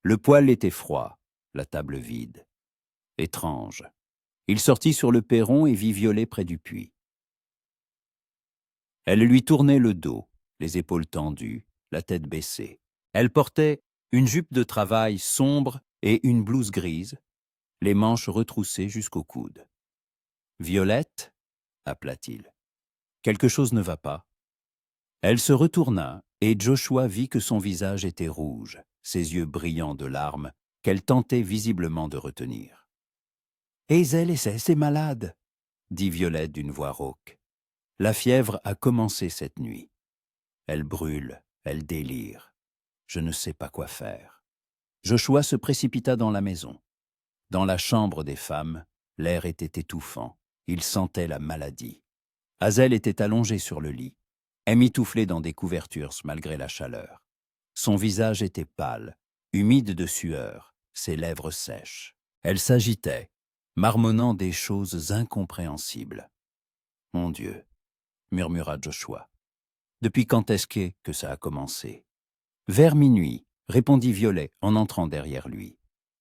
Le poêle était froid, la table vide. Étrange. Il sortit sur le perron et vit Violet près du puits. Elle lui tournait le dos, les épaules tendues, la tête baissée. Elle portait une jupe de travail sombre et une blouse grise, les manches retroussées jusqu'au coude. « Violette » appela-t-il. « Quelque chose ne va pas. » Elle se retourna et Joshua vit que son visage était rouge, ses yeux brillants de larmes qu'elle tentait visiblement de retenir. « Hazel est malade !» dit Violette d'une voix rauque. « La fièvre a commencé cette nuit. Elle brûle, elle délire. Je ne sais pas quoi faire. » Joshua se précipita dans la maison. Dans la chambre des femmes, l'air était étouffant. Il sentait la maladie. Hazel était allongée sur le lit, émitouflée dans des couvertures malgré la chaleur. Son visage était pâle, humide de sueur, ses lèvres sèches. Elle s'agitait, marmonnant des choses incompréhensibles. « Mon Dieu !» murmura Joshua. « Depuis quand est-ce que ça a commencé ?»« Vers minuit, » répondit Violet en entrant derrière lui.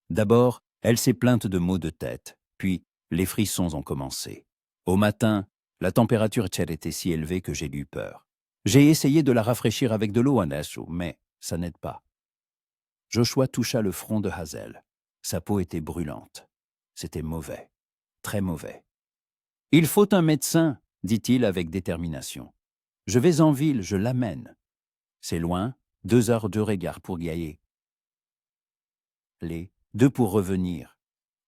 D'abord, elle s'est plainte de maux de tête, puis les frissons ont commencé. Au matin, la température était si élevée que j'ai eu peur. J'ai essayé de la rafraîchir avec de l'eau à Nassau, mais ça n'aide pas. Joshua toucha le front de Hazel. Sa peau était brûlante. C'était mauvais, très mauvais. « Il faut un médecin, » dit-il avec détermination. « Je vais en ville, je l'amène. C'est loin, 2 heures de regard pour y aller. 2 pour revenir.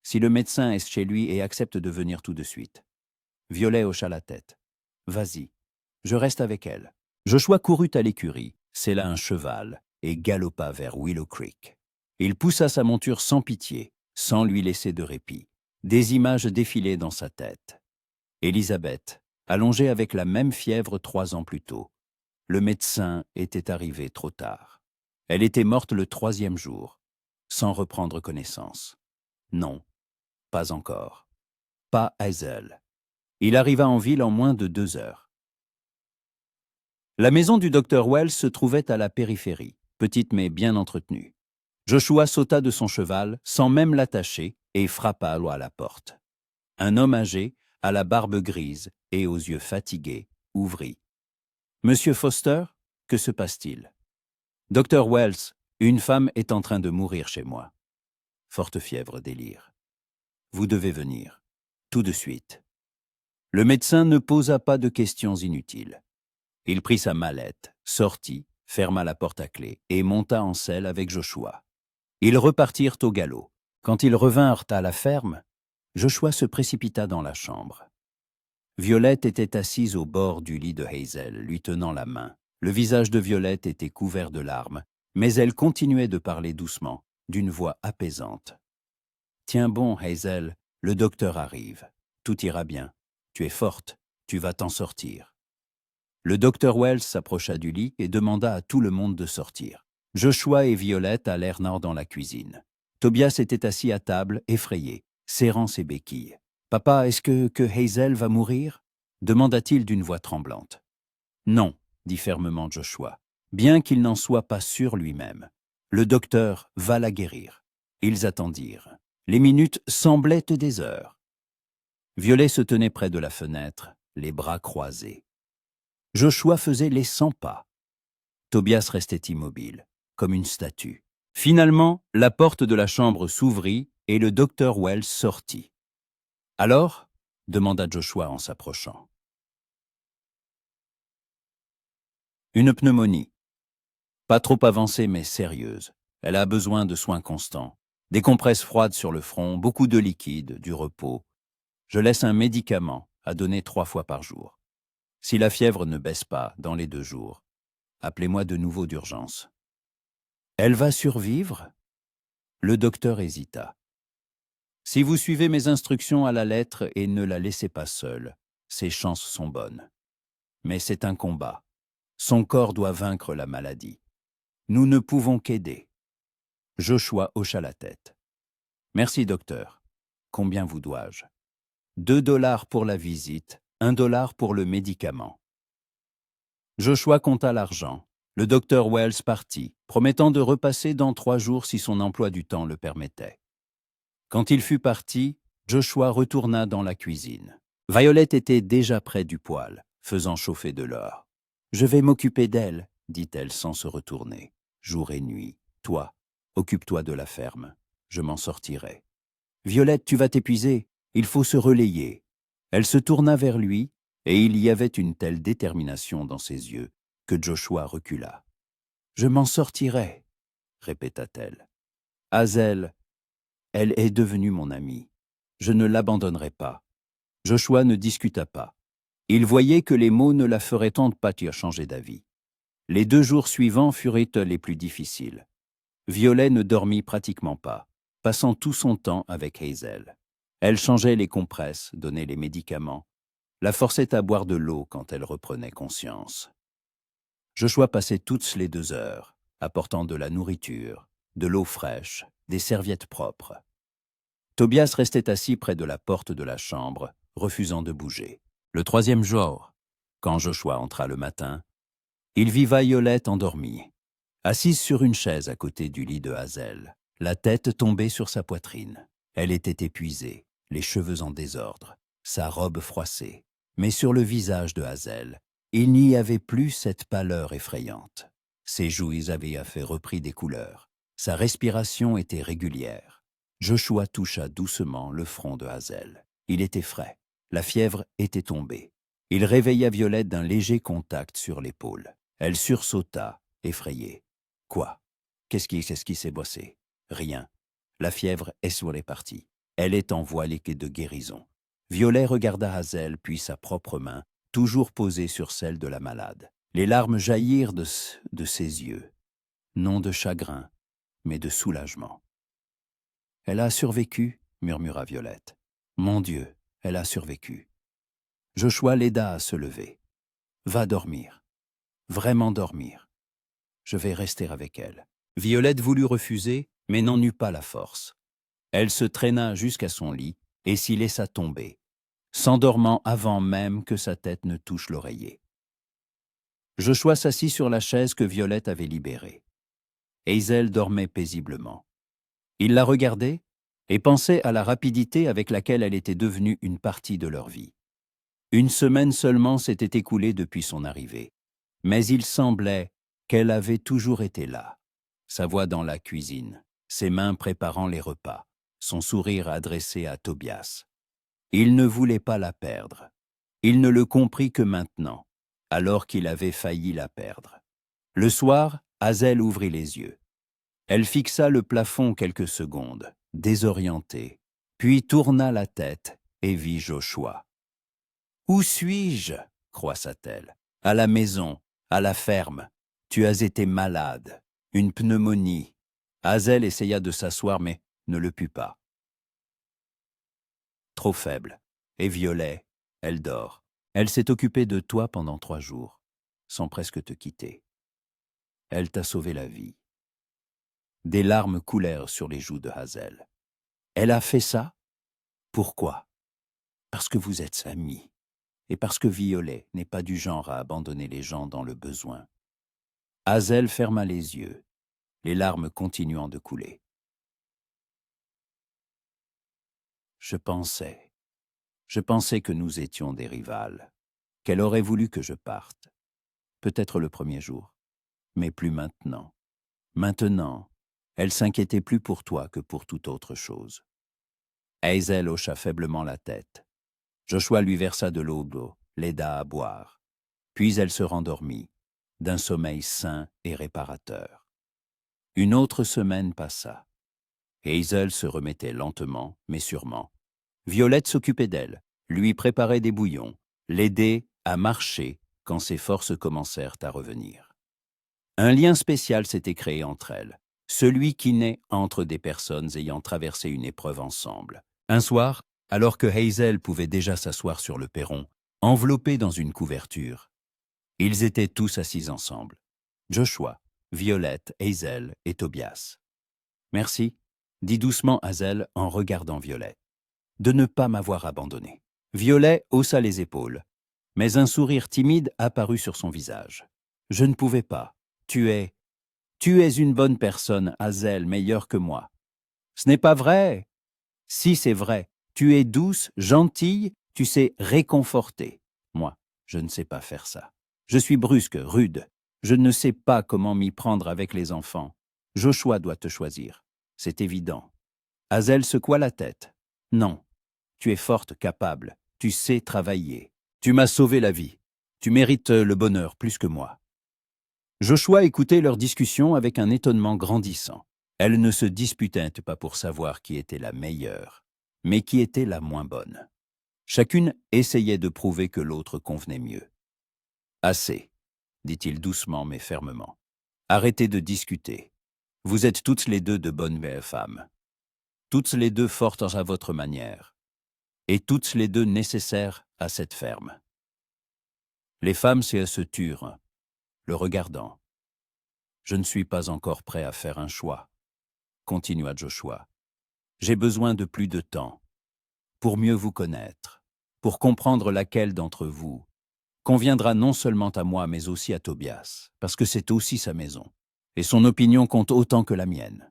Si le médecin est chez lui et accepte de venir tout de suite. » Violet hocha la tête. « Vas-y, je reste avec elle. » Joshua courut à l'écurie, sella un cheval et galopa vers Willow Creek. Il poussa sa monture sans pitié, sans lui laisser de répit. Des images défilaient dans sa tête. Élisabeth, allongée avec la même fièvre 3 ans plus tôt. Le médecin était arrivé trop tard. Elle était morte le 3e jour, sans reprendre connaissance. Non, pas encore. Pas Hazel. Il arriva en ville en moins de 2 heures. La maison du docteur Wells se trouvait à la périphérie, petite mais bien entretenue. Joshua sauta de son cheval, sans même l'attacher, et frappa à la porte. Un homme âgé, à la barbe grise et aux yeux fatigués, ouvrit. « Monsieur Foster, que se passe-t-il ?»« Docteur Wells, une femme est en train de mourir chez moi. Forte fièvre, délire. Vous devez venir, tout de suite. » Le médecin ne posa pas de questions inutiles. Il prit sa mallette, sortit, ferma la porte à clé et monta en selle avec Joshua. Ils repartirent au galop. Quand ils revinrent à la ferme, Joshua se précipita dans la chambre. Violette était assise au bord du lit de Hazel, lui tenant la main. Le visage de Violette était couvert de larmes, mais elle continuait de parler doucement, d'une voix apaisante. « Tiens bon, Hazel, le docteur arrive. Tout ira bien. Tu es forte, tu vas t'en sortir. » Le docteur Wells s'approcha du lit et demanda à tout le monde de sortir. Joshua et Violette allèrent dans la cuisine. Tobias était assis à table, effrayé, serrant ses béquilles. « Papa, est-ce que Hazel va mourir ?» demanda-t-il d'une voix tremblante. « Non, » dit fermement Joshua, bien qu'il n'en soit pas sûr lui-même. « Le docteur va la guérir. » Ils attendirent. Les minutes semblaient des heures. Violet se tenait près de la fenêtre, les bras croisés. Joshua faisait les 100 pas. Tobias restait immobile, comme une statue. Finalement, la porte de la chambre s'ouvrit et le docteur Wells sortit. « Alors ?» demanda Joshua en s'approchant. « Une pneumonie. Pas trop avancée mais sérieuse. Elle a besoin de soins constants. Des compresses froides sur le front, beaucoup de liquide, du repos. Je laisse un médicament à donner 3 fois par jour. Si la fièvre ne baisse pas dans les 2 jours, appelez-moi de nouveau d'urgence. » « Elle va survivre ?» Le docteur hésita. « Si vous suivez mes instructions à la lettre et ne la laissez pas seule, ses chances sont bonnes. Mais c'est un combat. Son corps doit vaincre la maladie. Nous ne pouvons qu'aider. » Joshua hocha la tête. « Merci, docteur. Combien vous dois-je ? 2 $ pour la visite, 1 $ pour le médicament. » Joshua compta l'argent. Le docteur Wells partit, promettant de repasser dans 3 jours si son emploi du temps le permettait. Quand il fut parti, Joshua retourna dans la cuisine. Violette était déjà près du poêle, faisant chauffer de l'or. « Je vais m'occuper d'elle, » dit-elle sans se retourner. « Jour et nuit. Toi, occupe-toi de la ferme. je m'en sortirai. Violette, tu vas t'épuiser, il faut se relayer. Elle se tourna vers lui, et il y avait une telle détermination dans ses yeux que Joshua recula. Je m'en sortirai, répéta-t-elle. Hazel, elle est devenue mon amie. Je ne l'abandonnerai pas. Joshua ne discuta pas. Il voyait que les mots ne la feraient tant pas changer d'avis. Les 2 jours suivants furent les plus difficiles. Violet ne dormit pratiquement pas, passant tout son temps avec Hazel. Elle changeait les compresses, donnait les médicaments, la forçait à boire de l'eau quand elle reprenait conscience. Joshua passait toutes les 2 heures, apportant de la nourriture, de l'eau fraîche, des serviettes propres. Tobias restait assis près de la porte de la chambre, refusant de bouger. Le 3e jour, quand Joshua entra le matin, il vit Violette endormie, assise sur une chaise à côté du lit de Hazel, la tête tombée sur sa poitrine. Elle était épuisée, les cheveux en désordre, sa robe froissée. Mais sur le visage de Hazel, il n'y avait plus cette pâleur effrayante. Ses joues avaient repris des couleurs. Sa respiration était régulière. Joshua toucha doucement le front de Hazel. Il était frais. La fièvre était tombée. Il réveilla Violette d'un léger contact sur l'épaule. Elle sursauta, effrayée. Quoi? Qu'est-ce qui s'est bossé? Rien. La fièvre est sur les parties. Elle est en voie de guérison. Violet regarda Hazel, puis sa propre main, toujours posée sur celle de la malade. Les larmes jaillirent de ses yeux. Non de chagrin, mais de soulagement. « Elle a survécu, murmura Violette. Mon Dieu, elle a survécu. Joshua l'aida à se lever. Va dormir. Vraiment dormir. Je vais rester avec elle. Violette voulut refuser, mais n'en eut pas la force. Elle se traîna jusqu'à son lit et s'y laissa tomber, s'endormant avant même que sa tête ne touche l'oreiller. Joshua s'assit sur la chaise que Violette avait libérée. Hazel dormait paisiblement. Il la regardait et pensait à la rapidité avec laquelle elle était devenue une partie de leur vie. 1 semaine seulement s'était écoulée depuis son arrivée, mais il semblait qu'elle avait toujours été là. Sa voix dans la cuisine, ses mains préparant les repas, son sourire adressé à Tobias. Il ne voulait pas la perdre. Il ne le comprit que maintenant, alors qu'il avait failli la perdre. Le soir, Hazel ouvrit les yeux. Elle fixa le plafond quelques secondes, désorientée, puis tourna la tête et vit Joshua. « Où suis-je » croissa-t-elle. « À la maison, à la ferme. Tu as été malade. Une pneumonie. » Hazel essaya de s'asseoir, mais ne le put pas. Trop faible. Et Violet, elle dort. Elle s'est occupée de toi pendant 3 jours, sans presque te quitter. Elle t'a sauvé la vie. Des larmes coulèrent sur les joues de Hazel. Elle a fait ça? Pourquoi? Parce que vous êtes amis. Et parce que Violet n'est pas du genre à abandonner les gens dans le besoin. Hazel ferma les yeux, les larmes continuant de couler. Je pensais que nous étions des rivales, qu'elle aurait voulu que je parte. Peut-être le premier jour, mais plus maintenant. Maintenant, elle s'inquiétait plus pour toi que pour toute autre chose. Hazel hocha faiblement la tête. Joshua lui versa de l'eau, l'aida à boire. Puis elle se rendormit, d'un sommeil sain et réparateur. Une autre semaine passa. Hazel se remettait lentement, mais sûrement. Violette s'occupait d'elle, lui préparait des bouillons, l'aidait à marcher quand ses forces commencèrent à revenir. Un lien spécial s'était créé entre elles, celui qui naît entre des personnes ayant traversé une épreuve ensemble. Un soir, alors que Hazel pouvait déjà s'asseoir sur le perron, enveloppée dans une couverture, ils étaient tous assis ensemble. Joshua, Violette, Hazel et Tobias. « Merci », dit doucement Hazel en regardant Violette, « de ne pas m'avoir abandonné. » Violet haussa les épaules, mais un sourire timide apparut sur son visage. « Je ne pouvais pas. Tu es une bonne personne, Hazel, meilleure que moi. »« Ce n'est pas vrai. »« Si, c'est vrai. Tu es douce, gentille, tu sais réconforter. Moi, je ne sais pas faire ça. Je suis brusque, rude. Je ne sais pas comment m'y prendre avec les enfants. Joshua doit te choisir. C'est évident. Hazel secoua la tête. Non, tu es forte, capable, tu sais travailler. Tu m'as sauvé la vie. Tu mérites le bonheur plus que moi. Joshua écoutait leur discussion avec un étonnement grandissant. Elles ne se disputaient pas pour savoir qui était la meilleure, mais qui était la moins bonne. Chacune essayait de prouver que l'autre convenait mieux. « Assez, dit-il doucement mais fermement. Arrêtez de discuter. Vous êtes toutes les deux de bonnes femmes. Toutes les deux fortes à votre manière. Et toutes les deux nécessaires à cette ferme. » Les femmes se turent, le regardant. « Je ne suis pas encore prêt à faire un choix, » continua Joshua. « J'ai besoin de plus de temps, pour mieux vous connaître, pour comprendre laquelle d'entre vous conviendra non seulement à moi, mais aussi à Tobias, parce que c'est aussi sa maison, et son opinion compte autant que la mienne. »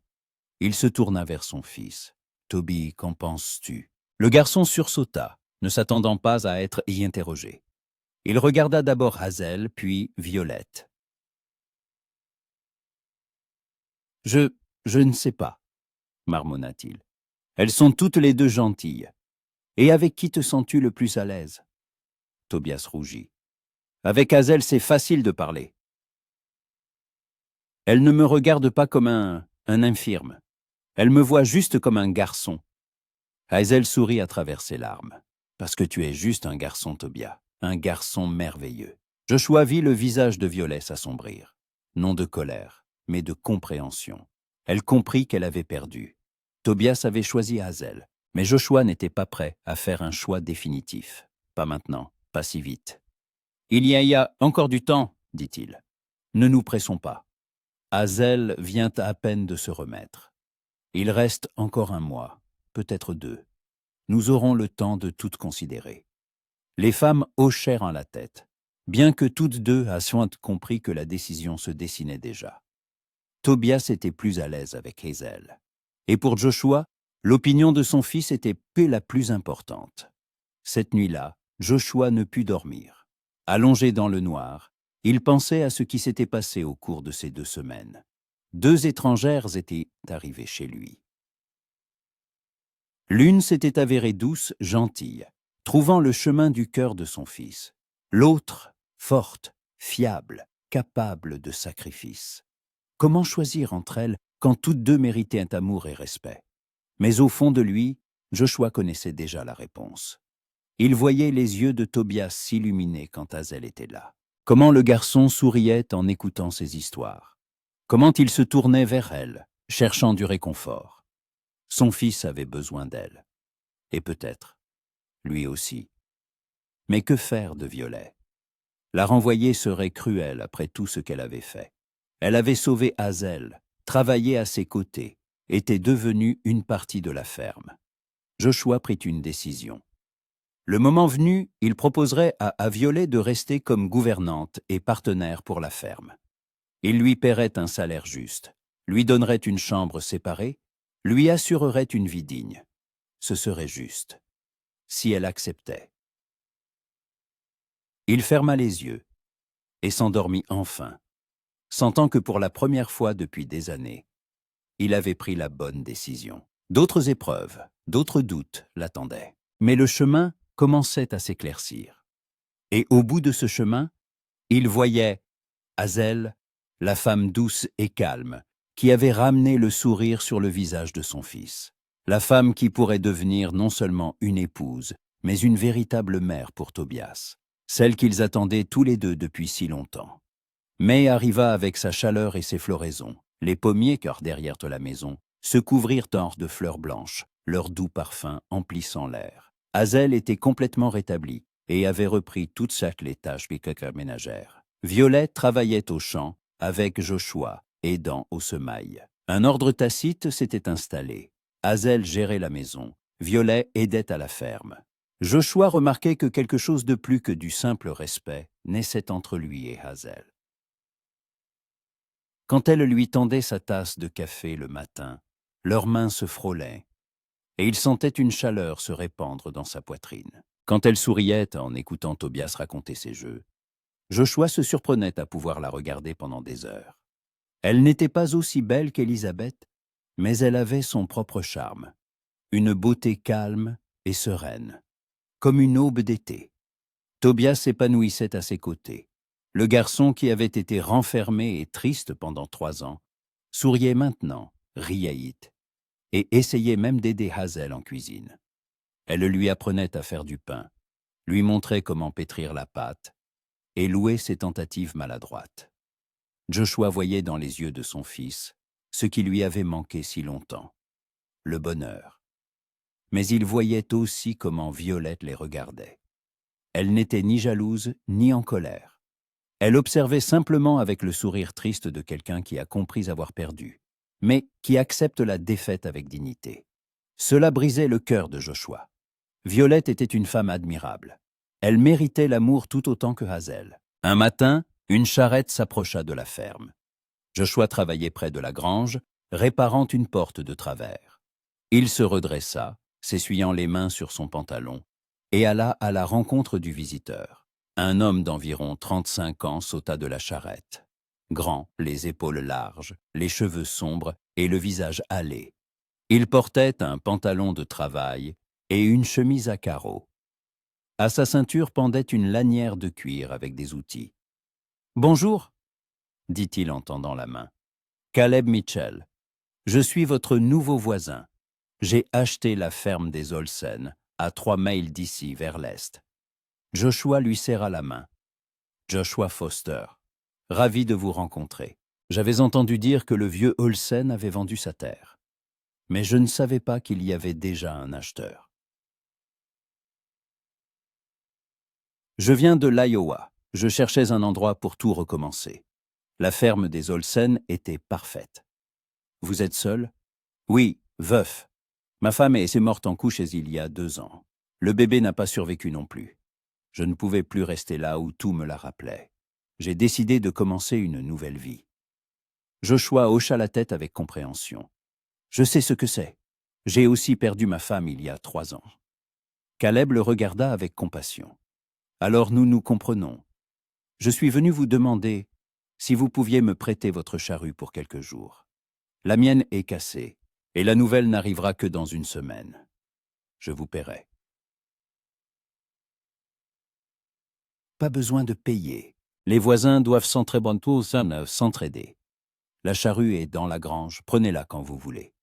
Il se tourna vers son fils. « Toby, qu'en penses-tu » Le garçon sursauta, ne s'attendant pas à être y interrogé. Il regarda d'abord Hazel, puis Violette. « Je ne sais pas, » marmonna-t-il. « Elles sont toutes les deux gentilles. Et avec qui te sens-tu le plus à l'aise » Tobias rougit. « Avec Hazel, c'est facile de parler. Elle ne me regarde pas comme un infirme. Elle me voit juste comme un garçon. » Hazel sourit à travers ses larmes. « Parce que tu es juste un garçon, Tobias, un garçon merveilleux. » Joshua vit le visage de Violet s'assombrir. Non de colère, mais de compréhension. Elle comprit qu'elle avait perdu. Tobias avait choisi Hazel, mais Joshua n'était pas prêt à faire un choix définitif. Pas maintenant, pas si vite. « Il y a encore du temps, » dit-il. « Ne nous pressons pas. Hazel vient à peine de se remettre. Il reste encore 1 mois, peut-être 2. Nous aurons le temps de tout considérer. » Les femmes hochèrent en la tête, bien que toutes deux aient compris que la décision se dessinait déjà. Tobias était plus à l'aise avec Hazel. Et pour Joshua, l'opinion de son fils était la plus importante. Cette nuit-là, Joshua ne put dormir. Allongé dans le noir, il pensait à ce qui s'était passé au cours de ces 2 semaines. 2 étrangères étaient arrivées chez lui. L'une s'était avérée douce, gentille, trouvant le chemin du cœur de son fils. L'autre, forte, fiable, capable de sacrifice. Comment choisir entre elles quand toutes 2 méritaient un amour et respect? Mais au fond de lui, Joshua connaissait déjà la réponse. Il voyait les yeux de Tobias s'illuminer quand Hazel était là. Comment le garçon souriait en écoutant ses histoires. Comment il se tournait vers elle, cherchant du réconfort. Son fils avait besoin d'elle. Et peut-être, lui aussi. Mais que faire de Violet? La renvoyer serait cruel après tout ce qu'elle avait fait. Elle avait sauvé Hazel, travaillé à ses côtés, était devenue une partie de la ferme. Joshua prit une décision. Le moment venu, il proposerait à Violet de rester comme gouvernante et partenaire pour la ferme. Il lui paierait un salaire juste, lui donnerait une chambre séparée, lui assurerait une vie digne. Ce serait juste, si elle acceptait. Il ferma les yeux et s'endormit enfin, sentant que pour la première fois depuis des années, il avait pris la bonne décision. D'autres épreuves, d'autres doutes l'attendaient. Mais le chemin commençait à s'éclaircir. Et au bout de ce chemin, il voyait Hazel, la femme douce et calme, qui avait ramené le sourire sur le visage de son fils. La femme qui pourrait devenir non seulement une épouse, mais une véritable mère pour Tobias, celle qu'ils attendaient tous les deux depuis si longtemps. Mai arriva avec sa chaleur et ses floraisons. Les pommiers, car derrière la maison, se couvrirent d'or de fleurs blanches, leur doux parfum emplissant l'air. Hazel était complètement rétablie et avait repris toutes les tâches ménagères. Violet travaillait au champ avec Joshua, aidant au semail. Un ordre tacite s'était installé. Hazel gérait la maison, Violet aidait à la ferme. Joshua remarquait que quelque chose de plus que du simple respect naissait entre lui et Hazel. Quand elle lui tendait sa tasse de café le matin, leurs mains se frôlaient, et il sentait une chaleur se répandre dans sa poitrine. Quand elle souriait en écoutant Tobias raconter ses jeux, Joshua se surprenait à pouvoir la regarder pendant des heures. Elle n'était pas aussi belle qu'Élisabeth, mais elle avait son propre charme, une beauté calme et sereine, comme une aube d'été. Tobias s'épanouissait à ses côtés. Le garçon qui avait été renfermé et triste pendant 3 ans souriait maintenant, riait, et essayait même d'aider Hazel en cuisine. Elle lui apprenait à faire du pain, lui montrait comment pétrir la pâte, et louait ses tentatives maladroites. Joshua voyait dans les yeux de son fils ce qui lui avait manqué si longtemps, le bonheur. Mais il voyait aussi comment Violette les regardait. Elle n'était ni jalouse ni en colère. Elle observait simplement avec le sourire triste de quelqu'un qui a compris avoir perdu, mais qui accepte la défaite avec dignité. Cela brisait le cœur de Joshua. Violette était une femme admirable. Elle méritait l'amour tout autant que Hazel. Un matin, une charrette s'approcha de la ferme. Joshua travaillait près de la grange, réparant une porte de travers. Il se redressa, s'essuyant les mains sur son pantalon, et alla à la rencontre du visiteur. Un homme d'environ 35 ans sauta de la charrette. Grand, les épaules larges, les cheveux sombres et le visage hâlé. Il portait un pantalon de travail et une chemise à carreaux. À sa ceinture pendait une lanière de cuir avec des outils. « Bonjour » dit-il en tendant la main. « Caleb Mitchell. Je suis votre nouveau voisin. J'ai acheté la ferme des Olsen, à 3 miles d'ici, vers l'est. » Joshua lui serra la main. « Joshua Foster. Ravi de vous rencontrer. J'avais entendu dire que le vieux Olsen avait vendu sa terre. Mais je ne savais pas qu'il y avait déjà un acheteur. Je viens de l'Iowa. Je cherchais un endroit pour tout recommencer. La ferme des Olsen était parfaite. Vous êtes seul? Oui, veuf. Ma femme est morte en couches il y a 2 ans. Le bébé n'a pas survécu non plus. Je ne pouvais plus rester là où tout me la rappelait. J'ai décidé de commencer une nouvelle vie. Joshua hocha la tête avec compréhension. Je sais ce que c'est. J'ai aussi perdu ma femme il y a 3 ans. Caleb le regarda avec compassion. Alors nous nous comprenons. Je suis venu vous demander si vous pouviez me prêter votre charrue pour quelques jours. La mienne est cassée, et la nouvelle n'arrivera que dans 1 semaine. Je vous paierai. Pas besoin de payer. Les voisins doivent s'entraider. La charrue est dans la grange, prenez-la quand vous voulez.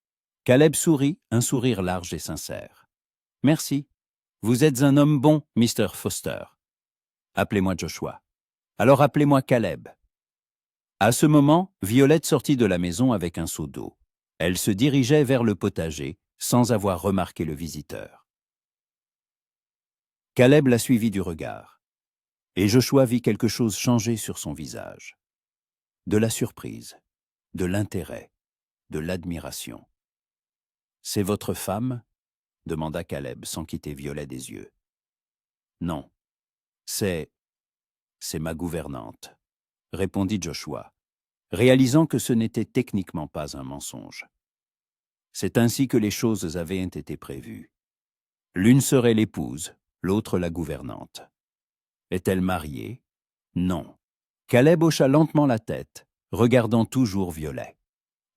Caleb sourit, un sourire large et sincère. Merci. Vous êtes un homme bon, Mr. Foster. Appelez-moi Joshua. Alors appelez-moi Caleb. À ce moment, Violette sortit de la maison avec un seau d'eau. Elle se dirigeait vers le potager, sans avoir remarqué le visiteur. Caleb la suivit du regard. Et Joshua vit quelque chose changer sur son visage. De la surprise, de l'intérêt, de l'admiration. « C'est votre femme » demanda Caleb sans quitter Violette des yeux. « Non, c'est ma gouvernante » répondit Joshua, réalisant que ce n'était techniquement pas un mensonge. C'est ainsi que les choses avaient été prévues. L'une serait l'épouse, l'autre la gouvernante. Est-elle mariée? Non. Caleb hocha lentement la tête, regardant toujours Violet.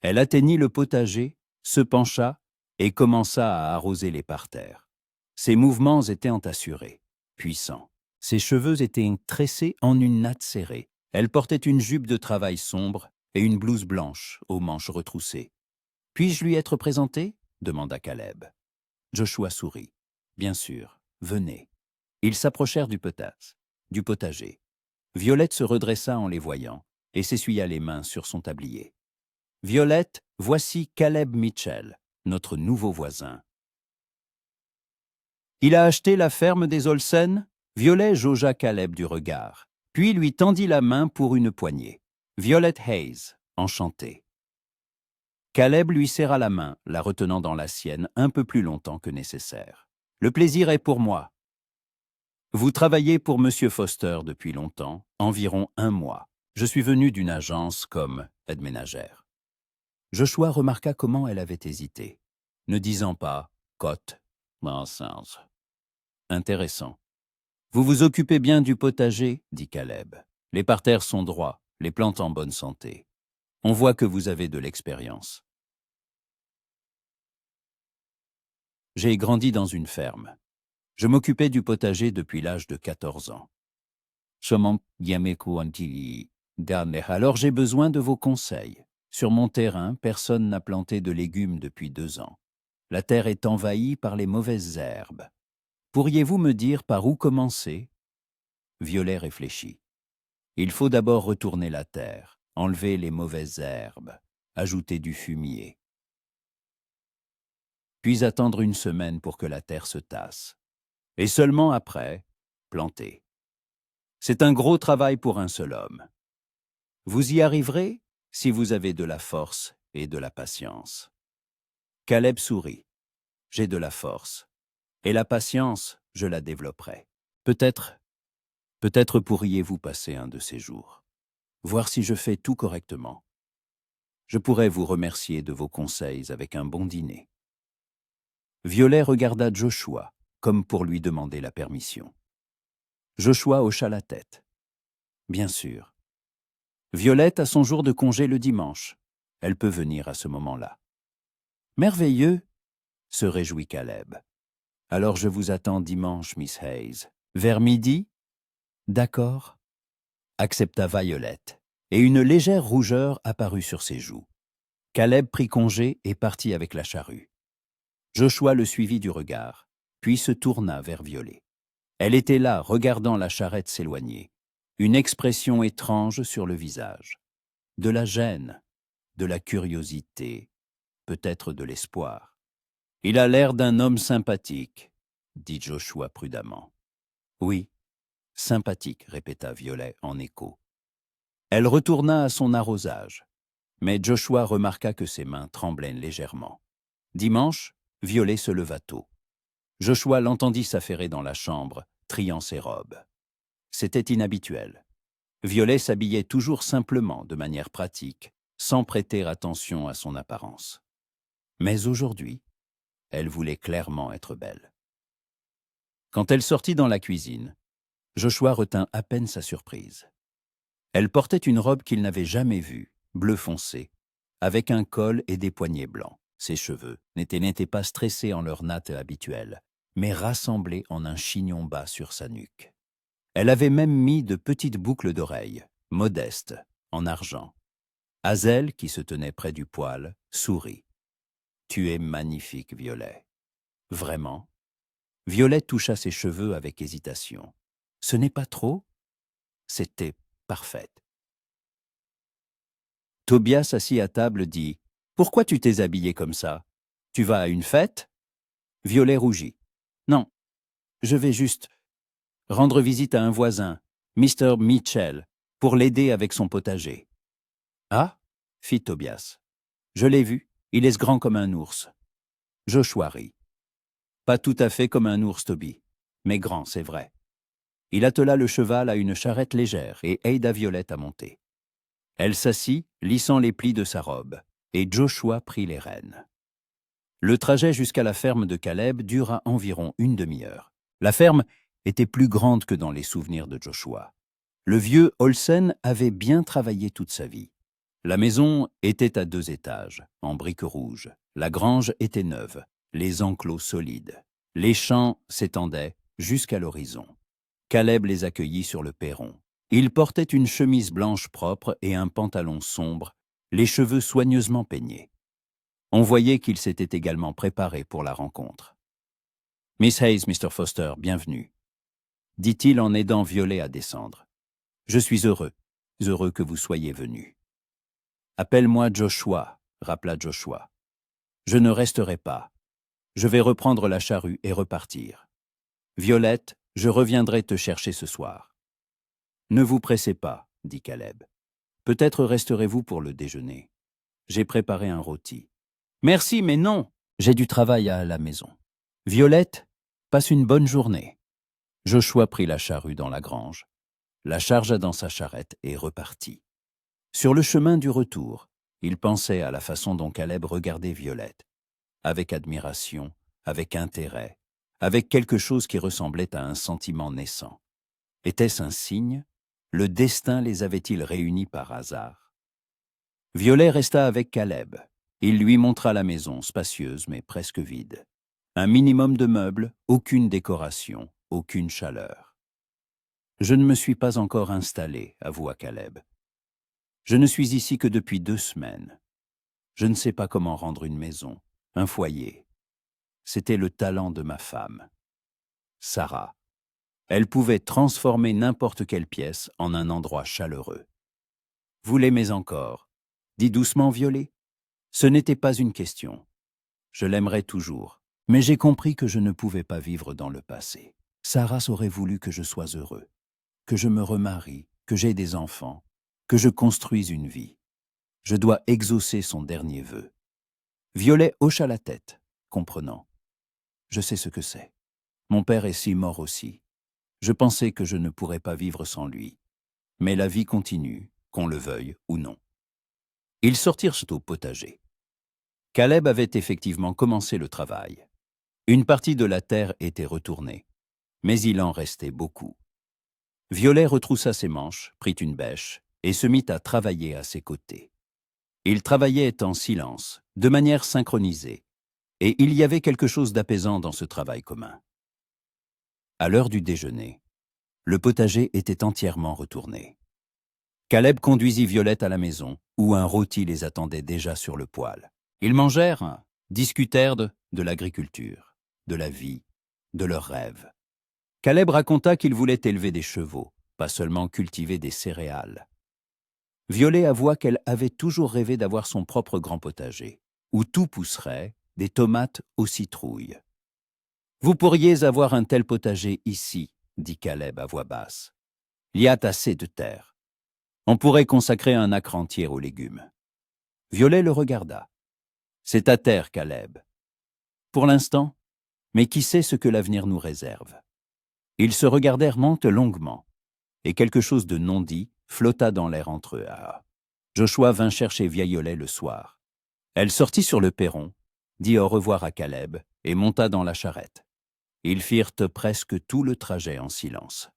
Elle atteignit le potager, se pencha et commença à arroser les parterres. Ses mouvements étaient assurés, puissants. Ses cheveux étaient tressés en une natte serrée. Elle portait une jupe de travail sombre et une blouse blanche aux manches retroussées. « Puis-je lui être présenté » demanda Caleb. Joshua sourit. « Bien sûr, venez. » Ils s'approchèrent du potager. Violette se redressa en les voyant et s'essuya les mains sur son tablier. « Violette, voici Caleb Mitchell, notre nouveau voisin. » « Il a acheté la ferme des Olsen » Violet jaugea Caleb du regard, puis lui tendit la main pour une poignée. « Violette Hayes, enchantée. » Caleb lui serra la main, la retenant dans la sienne un peu plus longtemps que nécessaire. « Le plaisir est pour moi. Vous travaillez pour M. Foster depuis longtemps, environ 1 mois. Je suis venu d'une agence comme aide-ménagère. » Joshua remarqua comment elle avait hésité, ne disant pas « cote ». Intéressant. « Vous vous occupez bien du potager » dit Caleb. « Les parterres sont droits, les plantes en bonne santé. On voit que vous avez de l'expérience. » J'ai grandi dans une ferme. Je m'occupais du potager depuis l'âge de 14 ans. Alors j'ai besoin de vos conseils. Sur mon terrain, personne n'a planté de légumes depuis 2 ans. La terre est envahie par les mauvaises herbes. Pourriez-vous me dire par où commencer? Violet réfléchit. Il faut d'abord retourner la terre, enlever les mauvaises herbes, ajouter du fumier. Puis attendre une semaine pour que la terre se tasse. Et seulement après, planter. C'est un gros travail pour un seul homme. Vous y arriverez si vous avez de la force et de la patience. Caleb sourit. J'ai de la force. Et la patience, je la développerai. Peut-être pourriez-vous passer un de ces jours. Voir si je fais tout correctement. Je pourrais vous remercier de vos conseils avec un bon dîner. Violet regarda Joshua, comme pour lui demander la permission. Joshua hocha la tête. Bien sûr. Violette a son jour de congé le dimanche. Elle peut venir à ce moment-là. Merveilleux, se réjouit Caleb. Alors je vous attends dimanche, Miss Hayes. Vers midi? D'accord, accepta Violette, et une légère rougeur apparut sur ses joues. Caleb prit congé et partit avec la charrue. Joshua le suivit du regard, puis se tourna vers Violet. Elle était là, regardant la charrette s'éloigner, une expression étrange sur le visage. De la gêne, de la curiosité, peut-être de l'espoir. « Il a l'air d'un homme sympathique », dit Joshua prudemment. « Oui, sympathique », répéta Violet en écho. Elle retourna à son arrosage, mais Joshua remarqua que ses mains tremblaient légèrement. Dimanche, Violet se leva tôt. Joshua l'entendit s'affairer dans la chambre, triant ses robes. C'était inhabituel. Violet s'habillait toujours simplement, de manière pratique, sans prêter attention à son apparence. Mais aujourd'hui, elle voulait clairement être belle. Quand elle sortit dans la cuisine, Joshua retint à peine sa surprise. Elle portait une robe qu'il n'avait jamais vue, bleu foncé, avec un col et des poignets blancs. Ses cheveux n'étaient pas stressés en leur natte habituelle, mais rassemblés en un chignon bas sur sa nuque. Elle avait même mis de petites boucles d'oreilles, modestes, en argent. Hazel, qui se tenait près du poêle, sourit. « Tu es magnifique, Violet. » « Vraiment ?» Violet toucha ses cheveux avec hésitation. « Ce n'est pas trop ?» C'était parfaite. Tobias, assis à table, dit « Pourquoi tu t'es habillé comme ça? Tu vas à une fête ?» Violet rougit. « Non, je vais juste rendre visite à un voisin, Mr. Mitchell, pour l'aider avec son potager. »« Ah » fit Tobias. « Je l'ai vu, il est grand comme un ours. » Joshua rit. « Pas tout à fait comme un ours, Toby, mais grand, c'est vrai. » Il attela le cheval à une charrette légère et aida Violette à monter. Elle s'assit, lissant les plis de sa robe, et Joshua prit les rênes. Le trajet jusqu'à la ferme de Caleb dura environ une demi-heure. La ferme était plus grande que dans les souvenirs de Joshua. Le vieux Olsen avait bien travaillé toute sa vie. La maison était à 2 étages, en briques rouges. La grange était neuve, les enclos solides. Les champs s'étendaient jusqu'à l'horizon. Caleb les accueillit sur le perron. Il portait une chemise blanche propre et un pantalon sombre, les cheveux soigneusement peignés. On voyait qu'il s'était également préparé pour la rencontre. « Miss Hayes, Mr. Foster, bienvenue. » dit-il en aidant Violet à descendre. « Je suis heureux que vous soyez venu. »« Appelle-moi Joshua, » rappela Joshua. « Je ne resterai pas. Je vais reprendre la charrue et repartir. Violette, je reviendrai te chercher ce soir. »« Ne vous pressez pas, » dit Caleb. « Peut-être resterez-vous pour le déjeuner. J'ai préparé un rôti. »« Merci, mais non, j'ai du travail à la maison. »« Violette, passe une bonne journée. » Joshua prit la charrue dans la grange, la chargea dans sa charrette et repartit. Sur le chemin du retour, il pensait à la façon dont Caleb regardait Violette, avec admiration, avec intérêt, avec quelque chose qui ressemblait à un sentiment naissant. Était-ce un signe? Le destin les avait-il réunis par hasard? Violet resta avec Caleb. Il lui montra la maison, spacieuse mais presque vide. Un minimum de meubles, aucune décoration, aucune chaleur. Je ne me suis pas encore installé, avoua Caleb. Je ne suis ici que depuis 2 semaines. Je ne sais pas comment rendre une maison, un foyer. C'était le talent de ma femme, Sarah. Elle pouvait transformer n'importe quelle pièce en un endroit chaleureux. Vous l'aimez encore, dit doucement Violet. Ce n'était pas une question. Je l'aimerais toujours, mais j'ai compris que je ne pouvais pas vivre dans le passé. Sarah aurait voulu que je sois heureux, que je me remarie, que j'aie des enfants, que je construise une vie. Je dois exaucer son dernier vœu. Violet hocha la tête, comprenant. Je sais ce que c'est. Mon père est si mort aussi. Je pensais que je ne pourrais pas vivre sans lui. Mais la vie continue, qu'on le veuille ou non. Ils sortirent au potager. Caleb avait effectivement commencé le travail. Une partie de la terre était retournée, mais il en restait beaucoup. Violet retroussa ses manches, prit une bêche et se mit à travailler à ses côtés. Ils travaillaient en silence, de manière synchronisée, et il y avait quelque chose d'apaisant dans ce travail commun. À l'heure du déjeuner, le potager était entièrement retourné. Caleb conduisit Violette à la maison, où un rôti les attendait déjà sur le poêle. Ils mangèrent, discutèrent de l'agriculture, de la vie, de leurs rêves. Caleb raconta qu'il voulait élever des chevaux, pas seulement cultiver des céréales. Violet avoua qu'elle avait toujours rêvé d'avoir son propre grand potager, où tout pousserait, des tomates aux citrouilles. « Vous pourriez avoir un tel potager ici, » dit Caleb à voix basse. « Il y a assez de terre. On pourrait consacrer un acre entier aux légumes. » Violet le regarda. « C'est ta terre, Caleb. » « Pour l'instant, mais qui sait ce que l'avenir nous réserve ?» Ils se regardèrent longuement, et quelque chose de non dit flotta dans l'air entre eux. Joshua vint chercher Violet le soir. Elle sortit sur le perron, dit au revoir à Caleb et monta dans la charrette. Ils firent presque tout le trajet en silence.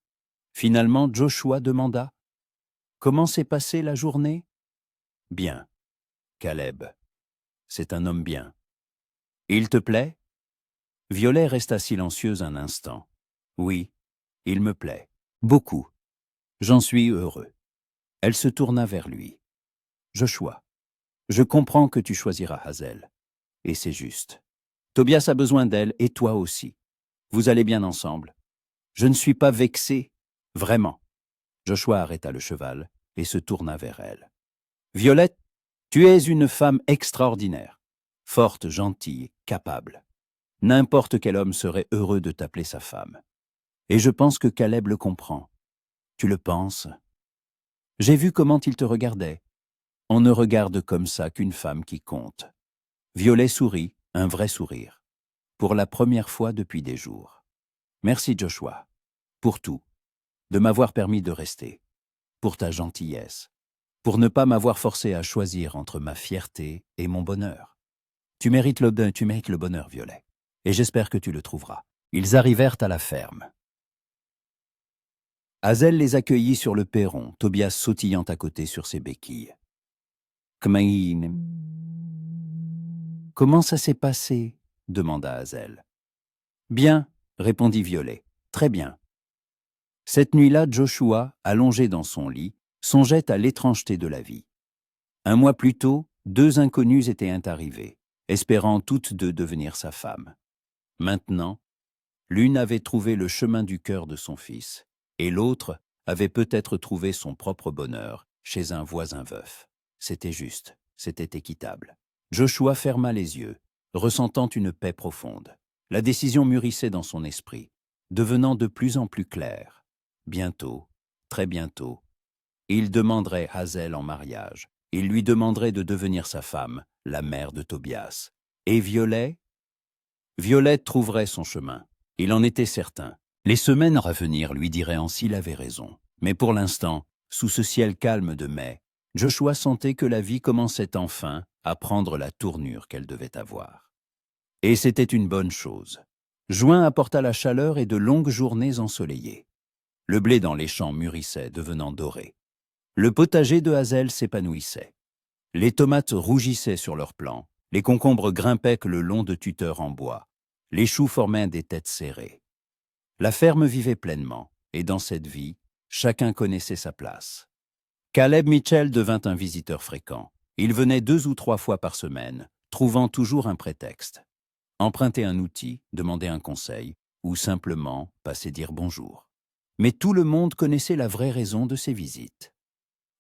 Finalement, Joshua demanda « Comment s'est passée la journée ?»« Bien, Caleb. C'est un homme bien. »« Il te plaît ?» Violet resta silencieuse un instant. « Oui, il me plaît. Beaucoup. J'en suis heureux. » Elle se tourna vers lui. « Joshua, je comprends que tu choisiras Hazel. Et c'est juste. Tobias a besoin d'elle et toi aussi. Vous allez bien ensemble. Je ne suis pas vexé, vraiment. » Joshua arrêta le cheval et se tourna vers elle. « Violette, tu es une femme extraordinaire. Forte, gentille, capable. N'importe quel homme serait heureux de t'appeler sa femme. Et je pense que Caleb le comprend. Tu le penses ? J'ai vu comment il te regardait. On ne regarde comme ça qu'une femme qui compte. » Violet sourit, un vrai sourire. Pour la première fois depuis des jours. « Merci Joshua, pour tout, de m'avoir permis de rester, pour ta gentillesse, pour ne pas m'avoir forcé à choisir entre ma fierté et mon bonheur. Tu mérites le bonheur, Violet, et j'espère que tu le trouveras. » Ils arrivèrent à la ferme. Hazel les accueillit sur le perron, Tobias sautillant à côté sur ses béquilles. « Comment ça s'est passé ?» demanda Hazel. « Bien, » répondit Violet. « Très bien. » Cette nuit-là, Joshua, allongé dans son lit, songeait à l'étrangeté de la vie. Un mois plus tôt, 2 inconnues étaient arrivées, espérant toutes deux devenir sa femme. Maintenant, l'une avait trouvé le chemin du cœur de son fils, et l'autre avait peut-être trouvé son propre bonheur chez un voisin veuf. C'était juste, c'était équitable. Joshua ferma les yeux, ressentant une paix profonde. La décision mûrissait dans son esprit, devenant de plus en plus claire. Bientôt, très bientôt, il demanderait Hazel en mariage. Il lui demanderait de devenir sa femme, la mère de Tobias. Et Violet trouverait son chemin. Il en était certain. Les semaines à venir lui diraient s'il avait raison. Mais pour l'instant, sous ce ciel calme de mai, Joshua sentait que la vie commençait enfin à prendre la tournure qu'elle devait avoir. Et c'était une bonne chose. Juin apporta la chaleur et de longues journées ensoleillées. Le blé dans les champs mûrissait, devenant doré. Le potager de Hazel s'épanouissait. Les tomates rougissaient sur leurs plants, les concombres grimpaient le long de tuteurs en bois. Les choux formaient des têtes serrées. La ferme vivait pleinement, et dans cette vie, chacun connaissait sa place. Caleb Mitchell devint un visiteur fréquent. Il venait 2 ou 3 fois par semaine, trouvant toujours un prétexte. Emprunter un outil, demander un conseil, ou simplement passer dire bonjour. Mais tout le monde connaissait la vraie raison de ces visites.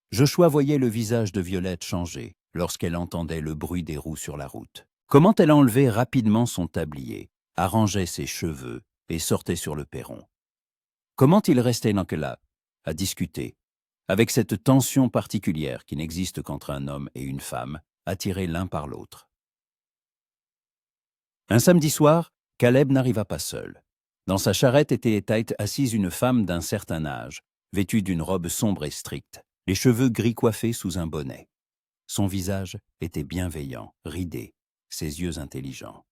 Joshua voyait le visage de Violette changer lorsqu'elle entendait le bruit des roues sur la route. Comment elle enlevait rapidement son tablier, arrangeait ses cheveux et sortait sur le perron. Comment il restait là, à discuter, avec cette tension particulière qui n'existe qu'entre un homme et une femme, attirés l'un par l'autre. Un samedi soir, Caleb n'arriva pas seul. Dans sa charrette était assise une femme d'un certain âge, vêtue d'une robe sombre et stricte, les cheveux gris coiffés sous un bonnet. Son visage était bienveillant, ridé, ses yeux intelligents.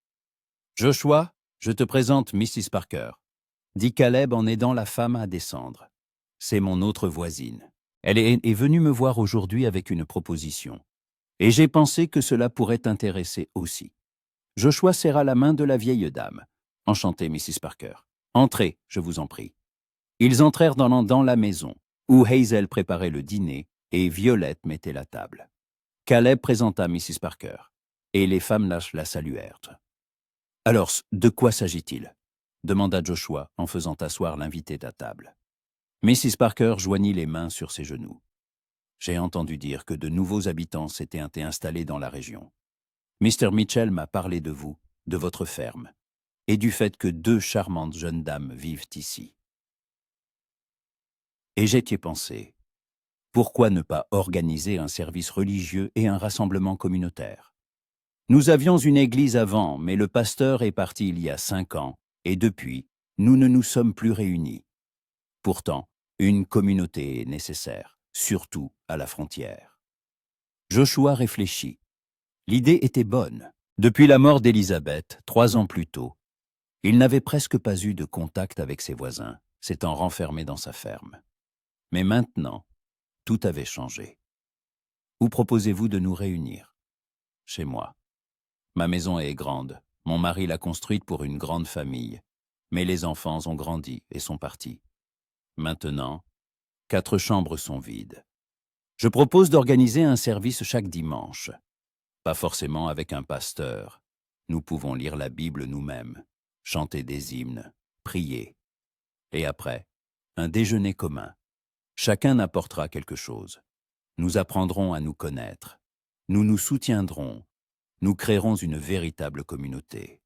« Joshua, je te présente Mrs. Parker », dit Caleb en aidant la femme à descendre. « C'est mon autre voisine. Elle est venue me voir aujourd'hui avec une proposition. Et j'ai pensé que cela pourrait t'intéresser aussi. » Joshua serra la main de la vieille dame. « Enchanté, Mrs. Parker. Entrez, je vous en prie. » Ils entrèrent dans la maison, où Hazel préparait le dîner et Violette mettait la table. Caleb présenta Mrs. Parker, et les femmes la saluèrent. « Alors, de quoi s'agit-il » demanda Joshua en faisant asseoir l'invité à table. Mrs. Parker joignit les mains sur ses genoux. « J'ai entendu dire que de nouveaux habitants s'étaient installés dans la région. Mr. Mitchell m'a parlé de vous, de votre ferme, et du fait que 2 charmantes jeunes dames vivent ici. Et j'y ai pensé. Pourquoi ne pas organiser un service religieux et un rassemblement communautaire? Nous avions une église avant, mais le pasteur est parti il y a 5 ans, et depuis, nous ne nous sommes plus réunis. Pourtant, une communauté est nécessaire, surtout à la frontière. » Joshua réfléchit. L'idée était bonne. Depuis la mort d'Élisabeth, 3 ans plus tôt, il n'avait presque pas eu de contact avec ses voisins, s'étant renfermé dans sa ferme. Mais maintenant, tout avait changé. « Où proposez-vous de nous réunir ?»« Chez moi. Ma maison est grande. Mon mari l'a construite pour une grande famille. Mais les enfants ont grandi et sont partis. Maintenant, 4 chambres sont vides. Je propose d'organiser un service chaque dimanche. Pas forcément avec un pasteur. Nous pouvons lire la Bible nous-mêmes, chanter des hymnes, prier. Et après, un déjeuner commun. Chacun apportera quelque chose. Nous apprendrons à nous connaître. Nous nous soutiendrons. Nous créerons une véritable communauté. »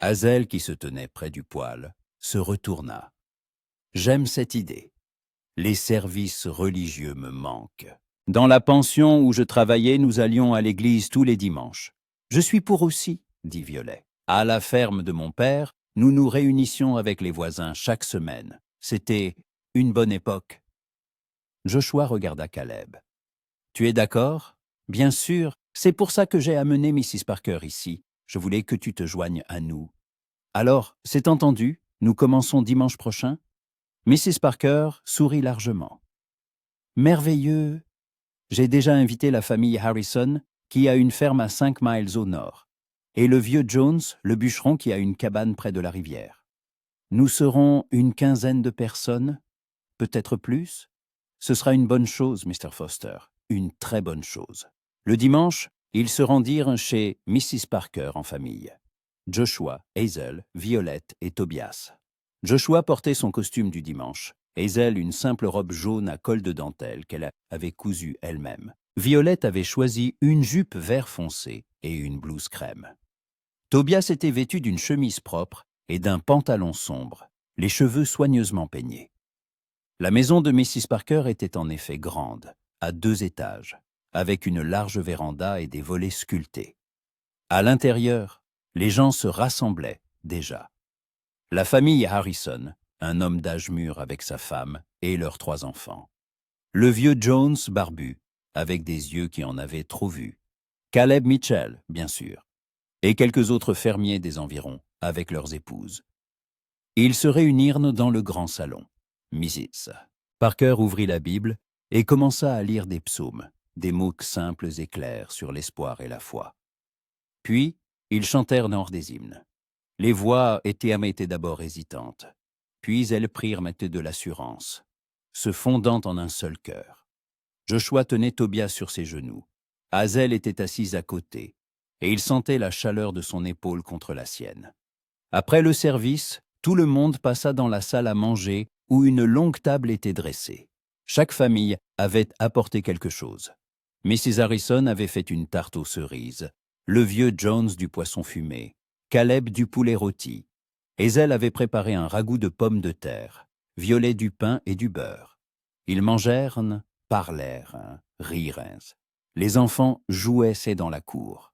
Hazel, qui se tenait près du poêle, se retourna. « J'aime cette idée. Les services religieux me manquent. Dans la pension où je travaillais, nous allions à l'église tous les dimanches. Je suis pour aussi, dit Violet. À la ferme de mon père, nous nous réunissions avec les voisins chaque semaine. C'était une bonne époque. » Joshua regarda Caleb. « Tu es d'accord ? Bien sûr, c'est pour ça que j'ai amené Mrs. Parker ici. Je voulais que tu te joignes à nous. Alors, c'est entendu, nous commençons dimanche prochain ?» Mrs. Parker sourit largement. « Merveilleux. J'ai déjà invité la famille Harrison, qui a une ferme à 5 miles au nord, et le vieux Jones, le bûcheron qui a une cabane près de la rivière. Nous serons une 15aine de personnes, peut-être plus. Ce sera une bonne chose, Mr. Foster, une très bonne chose. » Le dimanche, ils se rendirent chez Mrs. Parker en famille. Joshua, Hazel, Violette et Tobias. Joshua portait son costume du dimanche. Hazel une simple robe jaune à col de dentelle qu'elle avait cousue elle-même. Violette avait choisi une jupe vert foncé et une blouse crème. Tobias était vêtu d'une chemise propre et d'un pantalon sombre, les cheveux soigneusement peignés. La maison de Mrs. Parker était en effet grande, à 2 étages, avec une large véranda et des volets sculptés. À l'intérieur, les gens se rassemblaient déjà. La famille Harrison, un homme d'âge mûr avec sa femme et leurs 3 enfants. Le vieux Jones barbu, avec des yeux qui en avaient trop vu. Caleb Mitchell, bien sûr. Et quelques autres fermiers des environs, avec leurs épouses. Ils se réunirent dans le grand salon. Mrs. Parker ouvrit la Bible et commença à lire des psaumes, des mots simples et clairs sur l'espoir et la foi. Puis, ils chantèrent des hymnes. Les voix étaient d'abord hésitantes, puis elles prirent de l'assurance, se fondant en un seul cœur. Joshua tenait Tobias sur ses genoux. Hazel était assise à côté, et il sentait la chaleur de son épaule contre la sienne. Après le service, tout le monde passa dans la salle à manger où une longue table était dressée. Chaque famille avait apporté quelque chose. Mrs. Harrison avait fait une tarte aux cerises, le vieux Jones du poisson fumé, Caleb du poulet rôti. Hazel avait préparé un ragoût de pommes de terre, Violet du pain et du beurre. Ils mangèrent, parlèrent, rirent. Les enfants jouaient dans la cour.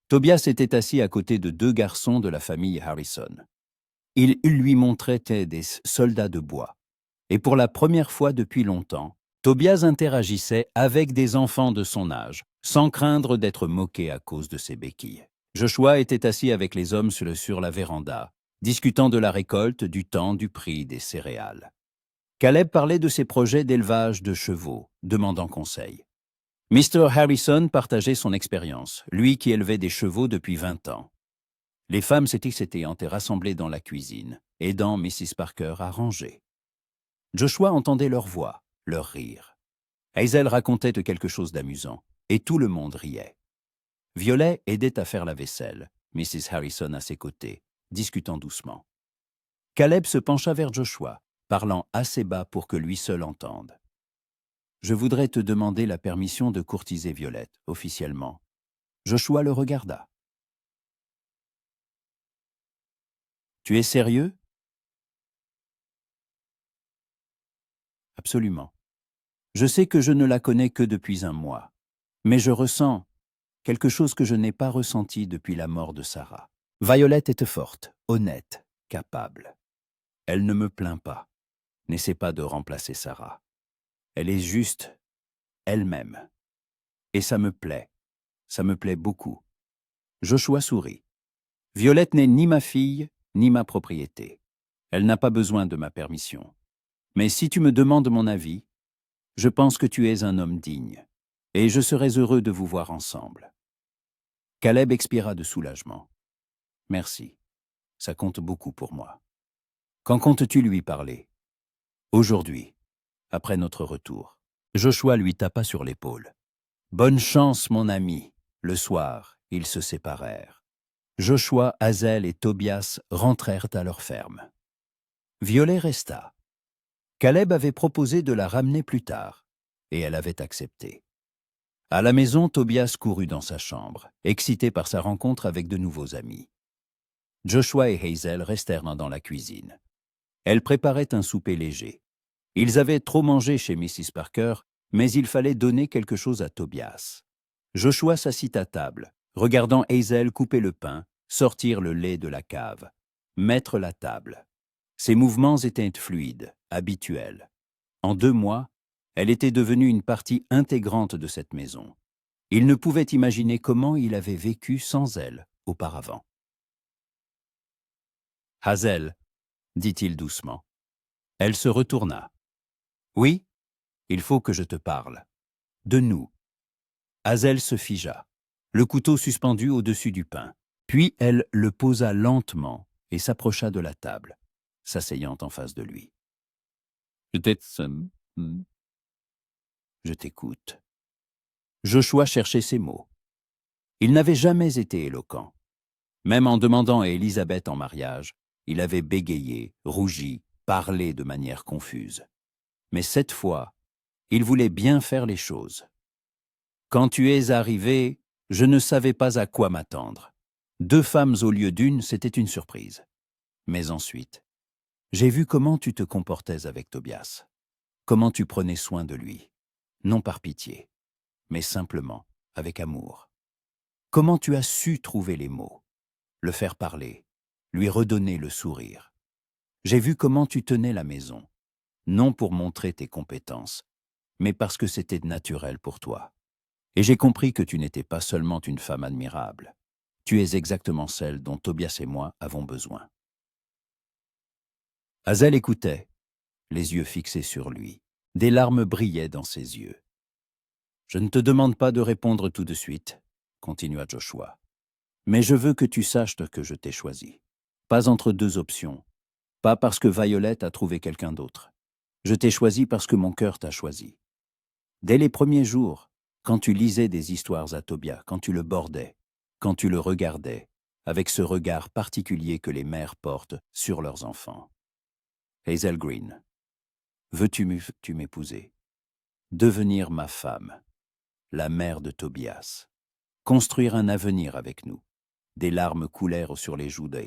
Tobias était assis à côté de 2 garçons de la famille Harrison. Il lui montrait des soldats de bois. Et pour la première fois depuis longtemps, Tobias interagissait avec des enfants de son âge, sans craindre d'être moqué à cause de ses béquilles. Joshua était assis avec les hommes sur la véranda, discutant de la récolte, du temps, du prix des céréales. Caleb parlait de ses projets d'élevage de chevaux, demandant conseil. Mr. Harrison partageait son expérience, lui qui élevait des chevaux depuis 20 ans. Les femmes s'étaient rassemblées dans la cuisine, aidant Mrs. Parker à ranger. Joshua entendait leur voix, leur rire. Hazel racontait quelque chose d'amusant, et tout le monde riait. Violet aidait à faire la vaisselle, Mrs. Harrison à ses côtés, discutant doucement. Caleb se pencha vers Joshua, parlant assez bas pour que lui seul entende. « Je voudrais te demander la permission de courtiser Violette, officiellement. » Joshua le regarda. « Tu es sérieux ?»« Absolument. Je sais que je ne la connais que depuis un mois, mais je ressens quelque chose que je n'ai pas ressenti depuis la mort de Sarah. Violette est forte, honnête, capable. Elle ne me plaint pas, n'essaie pas de remplacer Sarah. Elle est juste elle-même. Et ça me plaît beaucoup. » Joshua sourit. « Violette n'est ni ma fille, ni ma propriété. Elle n'a pas besoin de ma permission. Mais si tu me demandes mon avis, je pense que tu es un homme digne, et je serais heureux de vous voir ensemble. » Caleb expira de soulagement. « Merci, ça compte beaucoup pour moi. Quand comptes-tu lui parler ? » ?»« Aujourd'hui, après notre retour. » Joshua lui tapa sur l'épaule. « Bonne chance, mon ami. » Le soir, ils se séparèrent. Joshua, Hazel et Tobias rentrèrent à leur ferme. Violet resta. Caleb avait proposé de la ramener plus tard, et elle avait accepté. À la maison, Tobias courut dans sa chambre, excité par sa rencontre avec de nouveaux amis. Joshua et Hazel restèrent dans la cuisine. Elle préparait un souper léger. Ils avaient trop mangé chez Mrs. Parker, mais il fallait donner quelque chose à Tobias. Joshua s'assit à table, regardant Hazel couper le pain, sortir le lait de la cave, mettre la table. Ses mouvements étaient fluides, habituels. En 2 mois, elle était devenue une partie intégrante de cette maison. Il ne pouvait imaginer comment il avait vécu sans elle auparavant. « Hazel, » dit-il doucement. Elle se retourna. « Oui, il faut que je te parle. De nous. » Hazel se figea, le couteau suspendu au-dessus du pain. Puis elle le posa lentement et s'approcha de la table, s'asseyant en face de lui. « Je t'écoute. » Joshua cherchait ses mots. Il n'avait jamais été éloquent. Même en demandant à Élisabeth en mariage, il avait bégayé, rougi, parlé de manière confuse. Mais cette fois, il voulait bien faire les choses. « Quand tu es arrivé, je ne savais pas à quoi m'attendre. 2 femmes au lieu d'une, c'était une surprise. Mais ensuite, j'ai vu comment tu te comportais avec Tobias, comment tu prenais soin de lui, non par pitié, mais simplement avec amour. Comment tu as su trouver les mots, le faire parler, lui redonner le sourire. J'ai vu comment tu tenais la maison, non pour montrer tes compétences, mais parce que c'était naturel pour toi. Et j'ai compris que tu n'étais pas seulement une femme admirable. Tu es exactement celle dont Tobias et moi avons besoin. » Hazel écoutait, les yeux fixés sur lui. Des larmes brillaient dans ses yeux. « Je ne te demande pas de répondre tout de suite, » continua Joshua. « Mais je veux que tu saches que je t'ai choisi. pas entre deux options, pas parce que Violette a trouvé quelqu'un d'autre. Je t'ai choisi parce que mon cœur t'a choisi. Dès les premiers jours, quand tu lisais des histoires à Tobias, quand tu le bordais, quand tu le regardais, avec ce regard particulier que les mères portent sur leurs enfants. Hazel Green, veux-tu m'épouser? Devenir ma femme, la mère de Tobias. Construire un avenir avec nous. Des larmes coulèrent sur les joues de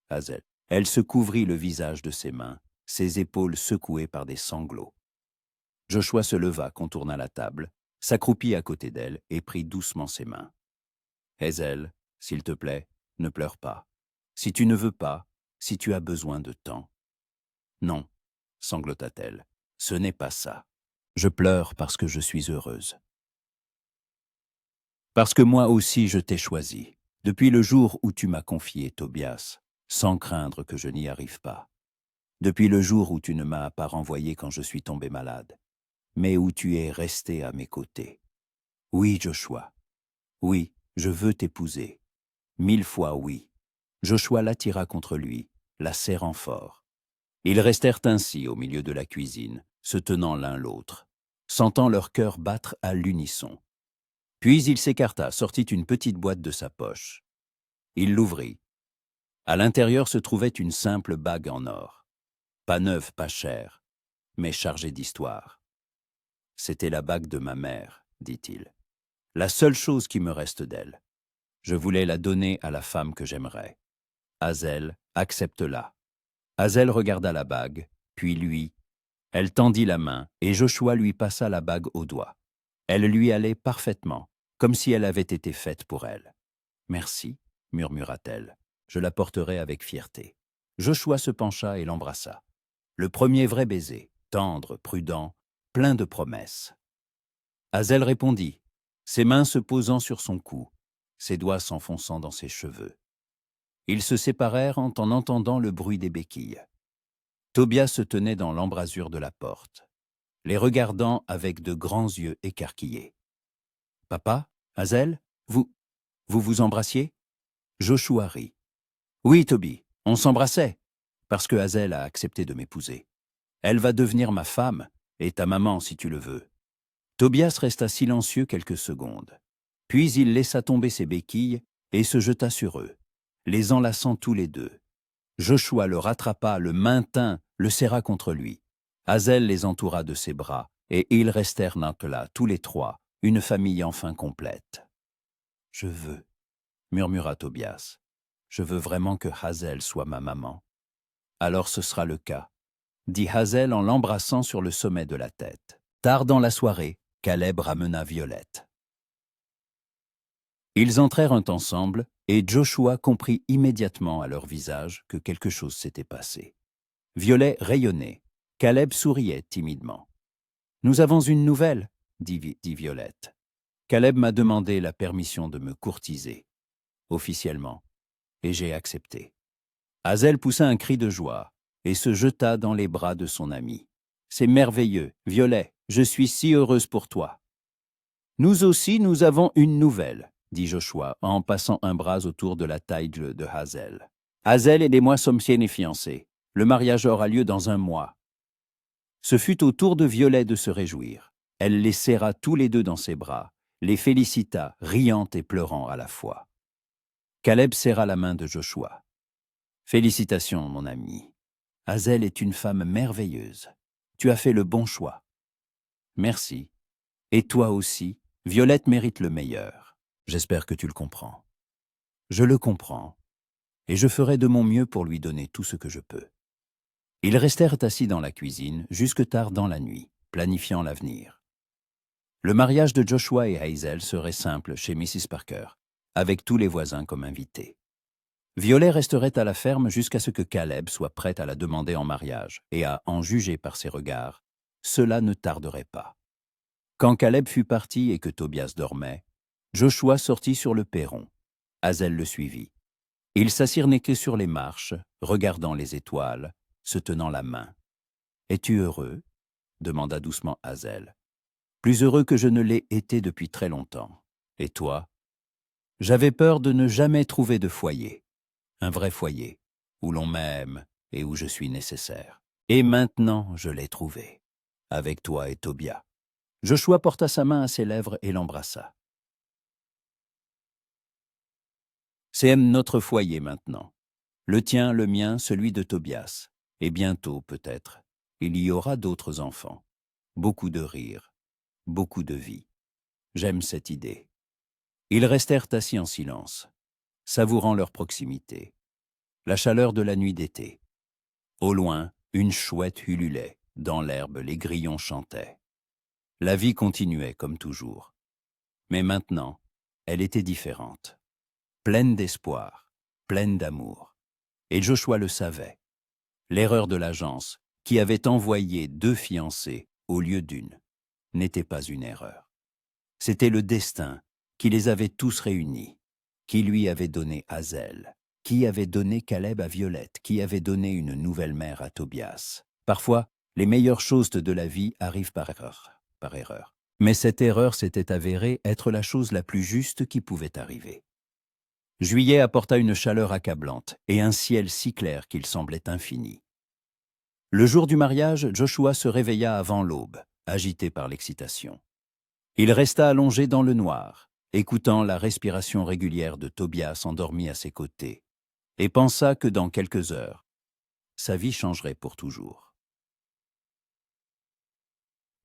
Hazel. Elle se couvrit le visage de ses mains, ses épaules secouées par des sanglots. Joshua se leva, contourna la table, s'accroupit à côté d'elle et prit doucement ses mains. « Hazel, s'il te plaît, ne pleure pas. Si tu ne veux pas, si tu as besoin de temps. »« Non, sanglota-t-elle, ce n'est pas ça. Je pleure parce que je suis heureuse. Parce que moi aussi je t'ai choisi, depuis le jour où tu m'as confié Tobias, sans craindre que je n'y arrive pas. Depuis le jour où tu ne m'as pas renvoyé quand je suis tombé malade, mais où tu es resté à mes côtés. Oui, Joshua. Oui, je veux t'épouser. 1000 fois oui. » Joshua l'attira contre lui, la serrant fort. Ils restèrent ainsi au milieu de la cuisine, se tenant l'un l'autre, sentant leur cœur battre à l'unisson. Puis il s'écarta, sortit une petite boîte de sa poche. Il l'ouvrit. À l'intérieur se trouvait une simple bague en or. Pas neuve, pas chère, mais chargée d'histoire. « C'était la bague de ma mère, dit-il. La seule chose qui me reste d'elle. Je voulais la donner à la femme que j'aimerais. Hazel, accepte-la. » Hazel regarda la bague, puis lui. Elle tendit la main et Joshua lui passa la bague au doigt. Elle lui allait parfaitement, comme si elle avait été faite pour elle. « Merci, murmura-t-elle. Je la porterai avec fierté. » Joshua se pencha et l'embrassa. Le premier vrai baiser, tendre, prudent, plein de promesses. Hazel répondit, ses mains se posant sur son cou, ses doigts s'enfonçant dans ses cheveux. Ils se séparèrent en entendant le bruit des béquilles. Tobias se tenait dans l'embrasure de la porte, les regardant avec de grands yeux écarquillés. « Papa, Hazel, vous vous embrassiez ?» Joshua rit. « Oui, Toby, on s'embrassait, parce que Hazel a accepté de m'épouser. Elle va devenir ma femme, et ta maman si tu le veux. » Tobias resta silencieux quelques secondes. Puis il laissa tomber ses béquilles et se jeta sur eux, les enlaçant tous les deux. Joshua le rattrapa, le maintint, le serra contre lui. Hazel les entoura de ses bras, et ils restèrent là, tous les trois, une famille enfin complète. « Je veux, » murmura Tobias. « Je veux vraiment que Hazel soit ma maman. »« Alors ce sera le cas, » dit Hazel en l'embrassant sur le sommet de la tête. Tard dans la soirée, Caleb ramena Violette. Ils entrèrent ensemble, et Joshua comprit immédiatement à leur visage que quelque chose s'était passé. Violet rayonnait. Caleb souriait timidement. « Nous avons une nouvelle, » dit Violette. « Caleb m'a demandé la permission de me courtiser, officiellement, et j'ai accepté. » Hazel poussa un cri de joie et se jeta dans les bras de son ami. « C'est merveilleux, Violet, je suis si heureuse pour toi. »« Nous aussi, nous avons une nouvelle, » dit Joshua en passant un bras autour de la taille de Hazel. « Hazel et moi sommes fiancés. Le mariage aura lieu dans 1 mois. » Ce fut au tour de Violet de se réjouir. Elle les serra tous les deux dans ses bras, les félicita, riant et pleurant à la fois. Caleb serra la main de Joshua. « Félicitations, mon ami. Hazel est une femme merveilleuse. Tu as fait le bon choix. »« Merci. Et toi aussi, Violette mérite le meilleur. J'espère que tu le comprends. »« Je le comprends, et je ferai de mon mieux pour lui donner tout ce que je peux. » Ils restèrent assis dans la cuisine jusque tard dans la nuit, planifiant l'avenir. Le mariage de Joshua et Hazel serait simple chez Mrs. Parker, avec tous les voisins comme invités. Violet resterait à la ferme jusqu'à ce que Caleb soit prêt à la demander en mariage, et à en juger par ses regards, cela ne tarderait pas. Quand Caleb fut parti et que Tobias dormait, Joshua sortit sur le perron. Hazel le suivit. Ils s'assirent nez sur les marches, regardant les étoiles, se tenant la main. « Es-tu heureux ?» demanda doucement Hazel. « Plus heureux que je ne l'ai été depuis très longtemps. Et toi ?» « J'avais peur de ne jamais trouver de foyer. Un vrai foyer. où l'on m'aime et où je suis nécessaire. Et maintenant, je l'ai trouvé, avec toi et Tobia. Joshua porta sa main à ses lèvres et l'embrassa. C'est notre foyer maintenant. Le tien, le mien, celui de Tobias. Et bientôt, peut-être, il y aura d'autres enfants. Beaucoup de rires, beaucoup de vie. J'aime cette idée. Ils restèrent assis en silence, savourant leur proximité. La chaleur de la nuit d'été. Au loin, une chouette ululait. Dans l'herbe, les grillons chantaient. La vie continuait comme toujours. Mais maintenant, elle était différente. Pleine d'espoir, pleine d'amour. Et Joshua le savait. L'erreur de l'agence, qui avait envoyé 2 fiancées au lieu d'une, n'était pas une erreur. C'était le destin qui les avait tous réunis, qui lui avait donné Hazel, qui avait donné Caleb à Violette, qui avait donné une nouvelle mère à Tobias. Parfois, les meilleures choses de la vie arrivent par erreur. Mais cette erreur s'était avérée être la chose la plus juste qui pouvait arriver. Juillet apporta une chaleur accablante et un ciel si clair qu'il semblait infini. Le jour du mariage, Joshua se réveilla avant l'aube, agité par l'excitation. Il resta allongé dans le noir, écoutant la respiration régulière de Tobias endormi à ses côtés, et pensa que dans quelques heures, sa vie changerait pour toujours.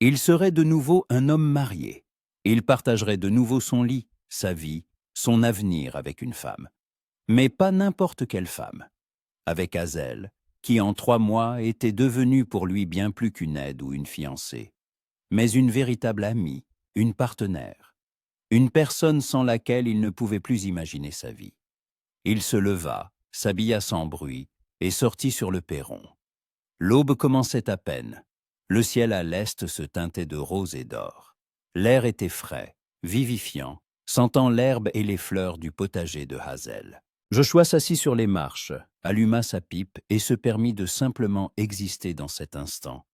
Il serait de nouveau un homme marié. Il partagerait de nouveau son lit, sa vie, son avenir avec une femme. Mais pas n'importe quelle femme. Avec Hazel, qui en 3 mois était devenue pour lui bien plus qu'une aide ou une fiancée, mais une véritable amie, une partenaire, une personne sans laquelle il ne pouvait plus imaginer sa vie. Il se leva, s'habilla sans bruit et sortit sur le perron. L'aube commençait à peine. Le ciel à l'est se teintait de rose et d'or. L'air était frais, vivifiant, sentant l'herbe et les fleurs du potager de Hazel. Joshua s'assit sur les marches, alluma sa pipe et se permit de simplement exister dans cet instant.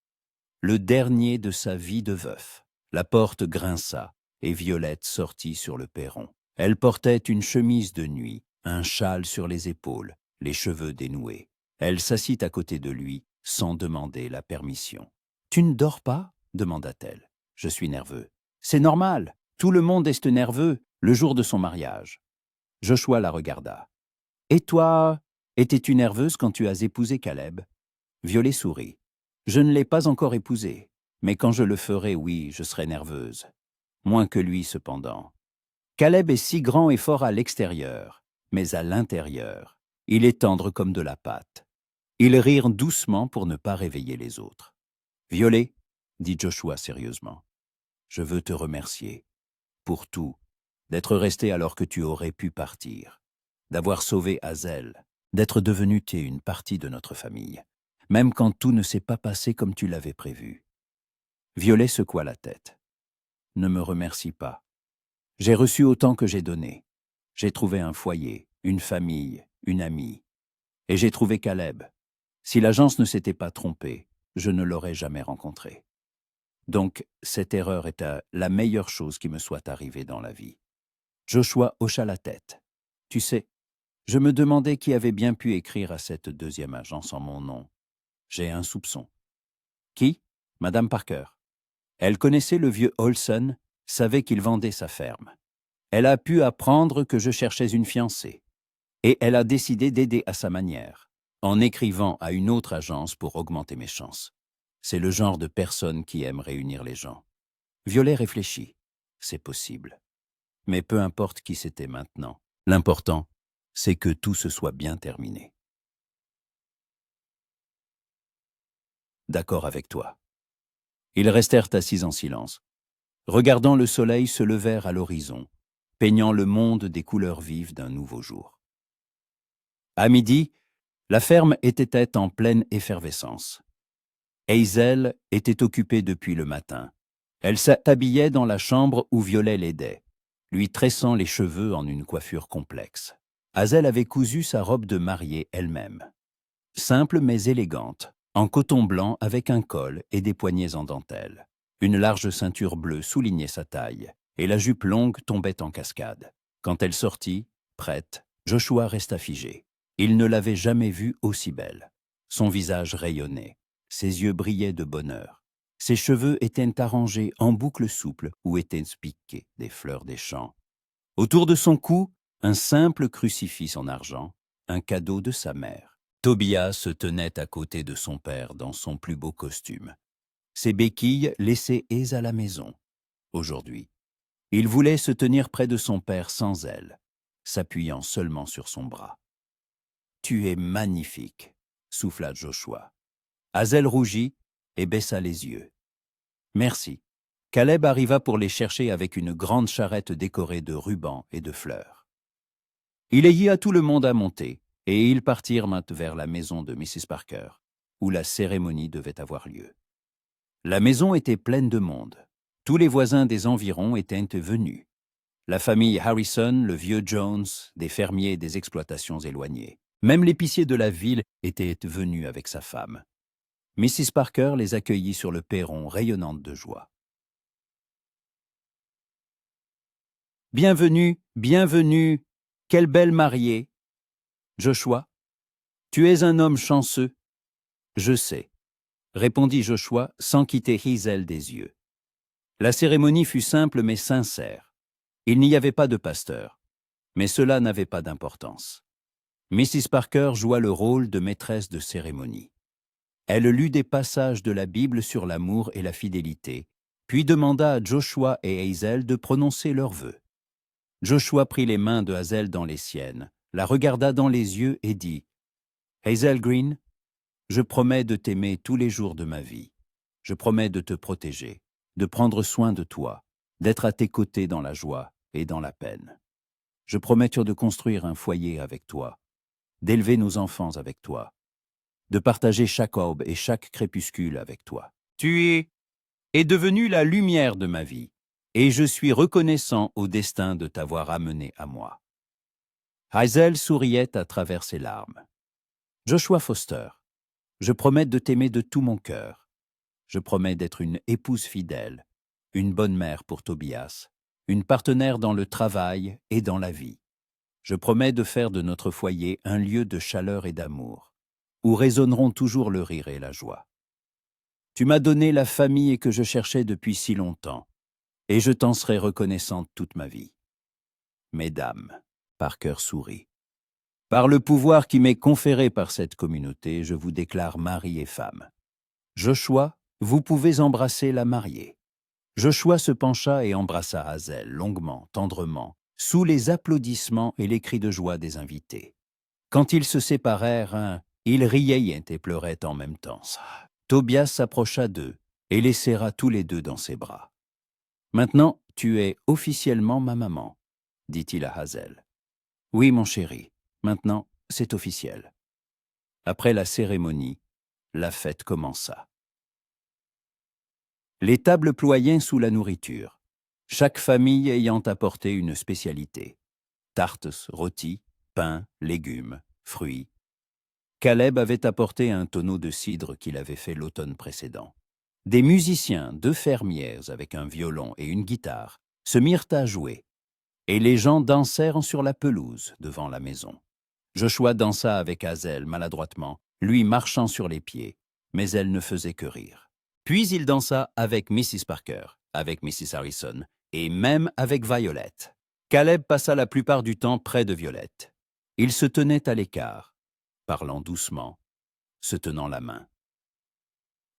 Le dernier de sa vie de veuf. La porte grinça et Violette sortit sur le perron. Elle portait une chemise de nuit, un châle sur les épaules, les cheveux dénoués. Elle s'assit à côté de lui sans demander la permission. « Tu ne dors pas ?» demanda-t-elle. « Je suis nerveux. »« C'est normal. Tout le monde est nerveux le jour de son mariage. » Joshua la regarda. « Et toi, étais-tu nerveuse quand tu as épousé Caleb ?» Violet sourit. « Je ne l'ai pas encore épousé, mais quand je le ferai, oui, je serai nerveuse. Moins que lui, cependant. Caleb est si grand et fort à l'extérieur, mais à l'intérieur, il est tendre comme de la pâte. » Ils rirent doucement pour ne pas réveiller les autres. « Violet, » dit Joshua sérieusement, « je veux te remercier pour tout, d'être resté alors que tu aurais pu partir, d'avoir sauvé Hazel, d'être devenu une partie de notre famille, même quand tout ne s'est pas passé comme tu l'avais prévu. » Violet secoua la tête. « Ne me remercie pas. J'ai reçu autant que j'ai donné. J'ai trouvé un foyer, une famille, une amie. Et j'ai trouvé Caleb. Si l'agence ne s'était pas trompée, je ne l'aurais jamais rencontré. Donc, cette erreur est la meilleure chose qui me soit arrivée dans la vie. » Joshua hocha la tête. « Tu sais, je me demandais qui avait bien pu écrire à cette 2e agence en mon nom. J'ai un soupçon. »« Qui ? Madame Parker. Elle connaissait le vieux Olson, savait qu'il vendait sa ferme. Elle a pu apprendre que je cherchais une fiancée. Et elle a décidé d'aider à sa manière, en écrivant à une autre agence pour augmenter mes chances. C'est le genre de personne qui aime réunir les gens. » Violet réfléchit. « C'est possible. Mais peu importe qui c'était maintenant. L'important, c'est que tout se soit bien terminé. » « D'accord avec toi. » Ils restèrent assis en silence. Regardant le soleil se lever à l'horizon, peignant le monde des couleurs vives d'un nouveau jour. À midi, la ferme était en pleine effervescence. Hazel était occupée depuis le matin. Elle s'habillait dans la chambre où Violet l'aidait, lui tressant les cheveux en une coiffure complexe. Hazel avait cousu sa robe de mariée elle-même. Simple mais élégante, en coton blanc avec un col et des poignets en dentelle. Une large ceinture bleue soulignait sa taille, et la jupe longue tombait en cascade. Quand elle sortit, prête, Joshua resta figé. Il ne l'avait jamais vue aussi belle. Son visage rayonnait, ses yeux brillaient de bonheur. Ses cheveux étaient arrangés en boucles souples où étaient piquées des fleurs des champs. Autour de son cou, un simple crucifix en argent, un cadeau de sa mère. Tobias se tenait à côté de son père dans son plus beau costume. Ses béquilles laissaient aise à la maison. Aujourd'hui, il voulait se tenir près de son père sans elle, s'appuyant seulement sur son bras. « Tu es magnifique », souffla Joshua. Hazel rougit et baissa les yeux. « Merci. » Caleb arriva pour les chercher avec une grande charrette décorée de rubans et de fleurs. Il ayit à tout le monde à monter, et ils partirent vers la maison de Mrs. Parker, où la cérémonie devait avoir lieu. La maison était pleine de monde. Tous les voisins des environs étaient venus. La famille Harrison, le vieux Jones, des fermiers des exploitations éloignées. Même l'épicier de la ville était venu avec sa femme. Mrs. Parker les accueillit sur le perron, rayonnante de joie. « Bienvenue, bienvenue, quelle belle mariée !»« Joshua, tu es un homme chanceux. »« Je sais, » répondit Joshua sans quitter Hazel des yeux. La cérémonie fut simple mais sincère. Il n'y avait pas de pasteur, mais cela n'avait pas d'importance. Mrs. Parker joua le rôle de maîtresse de cérémonie. Elle lut des passages de la Bible sur l'amour et la fidélité, puis demanda à Joshua et Hazel de prononcer leurs vœux. Joshua prit les mains de Hazel dans les siennes, la regarda dans les yeux et dit « Hazel Green, je promets de t'aimer tous les jours de ma vie. Je promets de te protéger, de prendre soin de toi, d'être à tes côtés dans la joie et dans la peine. Je promets de construire un foyer avec toi, d'élever nos enfants avec toi, de partager chaque aube et chaque crépuscule avec toi. Tu es devenu la lumière de ma vie, et je suis reconnaissant au destin de t'avoir amené à moi. » Hazel souriait à travers ses larmes. « Joshua Foster, je promets de t'aimer de tout mon cœur. Je promets d'être une épouse fidèle, une bonne mère pour Tobias, une partenaire dans le travail et dans la vie. Je promets de faire de notre foyer un lieu de chaleur et d'amour, où résonneront toujours le rire et la joie. Tu m'as donné la famille que je cherchais depuis si longtemps, et je t'en serai reconnaissante toute ma vie. Mesdames, » Parker sourit. « Par le pouvoir qui m'est conféré par cette communauté, je vous déclare mari et femme. Joshua, vous pouvez embrasser la mariée. » Joshua se pencha et embrassa Hazel longuement, tendrement, sous les applaudissements et les cris de joie des invités. Quand ils se séparèrent, ils riaient et pleuraient en même temps. Tobias s'approcha d'eux et les serra tous les deux dans ses bras. « Maintenant, tu es officiellement ma maman, » dit-il à Hazel. « Oui, mon chéri, maintenant, c'est officiel. » Après la cérémonie, la fête commença. Les tables ployaient sous la nourriture, chaque famille ayant apporté une spécialité. Tartes, rôtis, pain, légumes, fruits. Caleb avait apporté un tonneau de cidre qu'il avait fait l'automne précédent. Des musiciens, 2 fermières avec un violon et une guitare, se mirent à jouer, et les gens dansèrent sur la pelouse devant la maison. Joshua dansa avec Hazel maladroitement, lui marchant sur les pieds, mais elle ne faisait que rire. Puis il dansa avec Mrs. Parker, avec Mrs. Harrison, et même avec Violette. Caleb passa la plupart du temps près de Violette. Il se tenait à l'écart, parlant doucement, se tenant la main.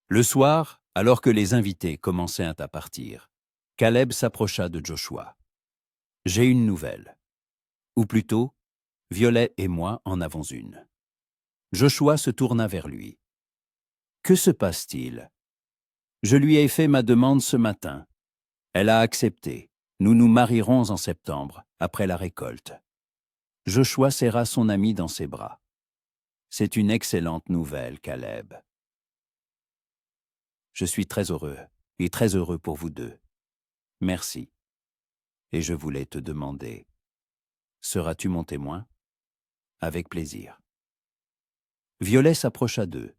Le soir, alors que les invités commençaient à partir, Caleb s'approcha de Joshua. « J'ai une nouvelle. Ou plutôt, Violet et moi en avons une. » Joshua se tourna vers lui. « Que se passe-t-il ? » ?»« Je lui ai fait ma demande ce matin. Elle a accepté. Nous nous marierons en septembre, après la récolte. » Joshua serra son ami dans ses bras. « C'est une excellente nouvelle, Caleb. Je suis très heureux, et très heureux pour vous deux. Merci. Et je voulais te demander, seras-tu mon témoin ? » ?»« Avec plaisir. » Violet s'approcha d'eux,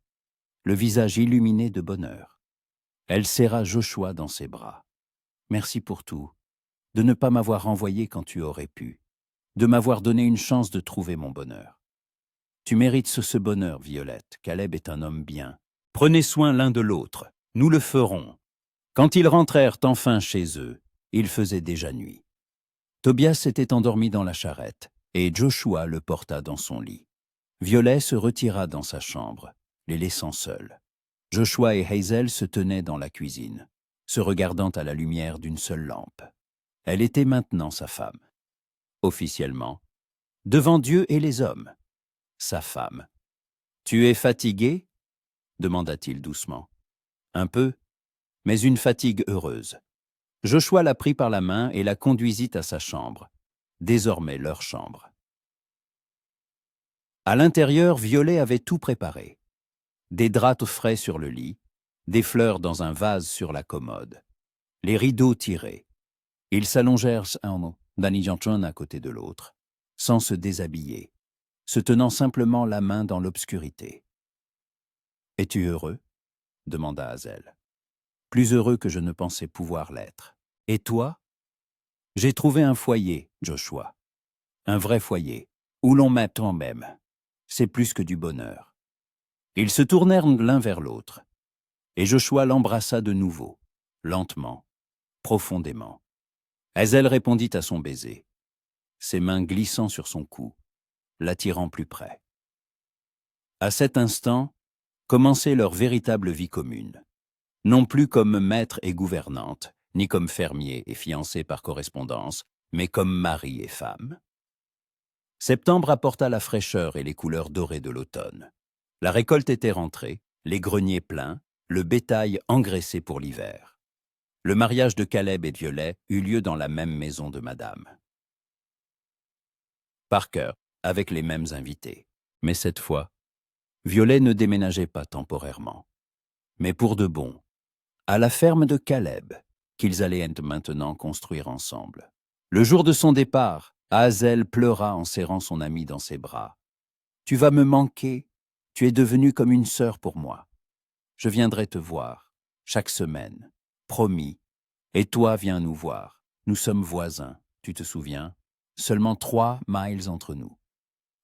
le visage illuminé de bonheur. Elle serra Joshua dans ses bras. « Merci pour tout, de ne pas m'avoir renvoyé quand tu aurais pu, de m'avoir donné une chance de trouver mon bonheur. Tu mérites ce bonheur, Violette. Caleb est un homme bien. Prenez soin l'un de l'autre. Nous le ferons. » Quand ils rentrèrent enfin chez eux, il faisait déjà nuit. Tobias s'était endormi dans la charrette, et Joshua le porta dans son lit. Violet se retira dans sa chambre, les laissant seuls. Joshua et Hazel se tenaient dans la cuisine, se regardant à la lumière d'une seule lampe. Elle était maintenant sa femme. Officiellement, devant Dieu et les hommes, sa femme. « Tu es fatigué ?» demanda-t-il doucement. « Un peu, mais une fatigue heureuse. » Joshua la prit par la main et la conduisit à sa chambre, désormais leur chambre. À l'intérieur, Violet avait tout préparé. Des draps frais sur le lit, des fleurs dans un vase sur la commode, les rideaux tirés. Ils s'allongèrent d'un à côté de l'autre, sans se déshabiller, se tenant simplement la main dans l'obscurité. « Es-tu heureux ?» demanda Hazel. « Plus heureux que je ne pensais pouvoir l'être. Et toi ?» « J'ai trouvé un foyer, Joshua. Un vrai foyer, où l'on m'attend même. C'est plus que du bonheur. » Ils se tournèrent l'un vers l'autre, et Joshua l'embrassa de nouveau, lentement, profondément. Hazel répondit à son baiser, ses mains glissant sur son cou, l'attirant plus près. À cet instant, commençait leur véritable vie commune. Non plus comme maître et gouvernante, ni comme fermier et fiancé par correspondance, mais comme mari et femme. Septembre apporta la fraîcheur et les couleurs dorées de l'automne. La récolte était rentrée, les greniers pleins, le bétail engraissé pour l'hiver. Le mariage de Caleb et Violet eut lieu dans la même maison de madame. Parker, avec les mêmes invités. Mais cette fois, Violet ne déménageait pas temporairement, mais pour de bon, à la ferme de Caleb, qu'ils allaient maintenant construire ensemble. Le jour de son départ, Hazel pleura en serrant son amie dans ses bras. « Tu vas me manquer, tu es devenue comme une sœur pour moi. Je viendrai te voir, chaque semaine, promis. Et toi, viens nous voir. Nous sommes voisins, tu te souviens? Seulement 3 miles entre nous.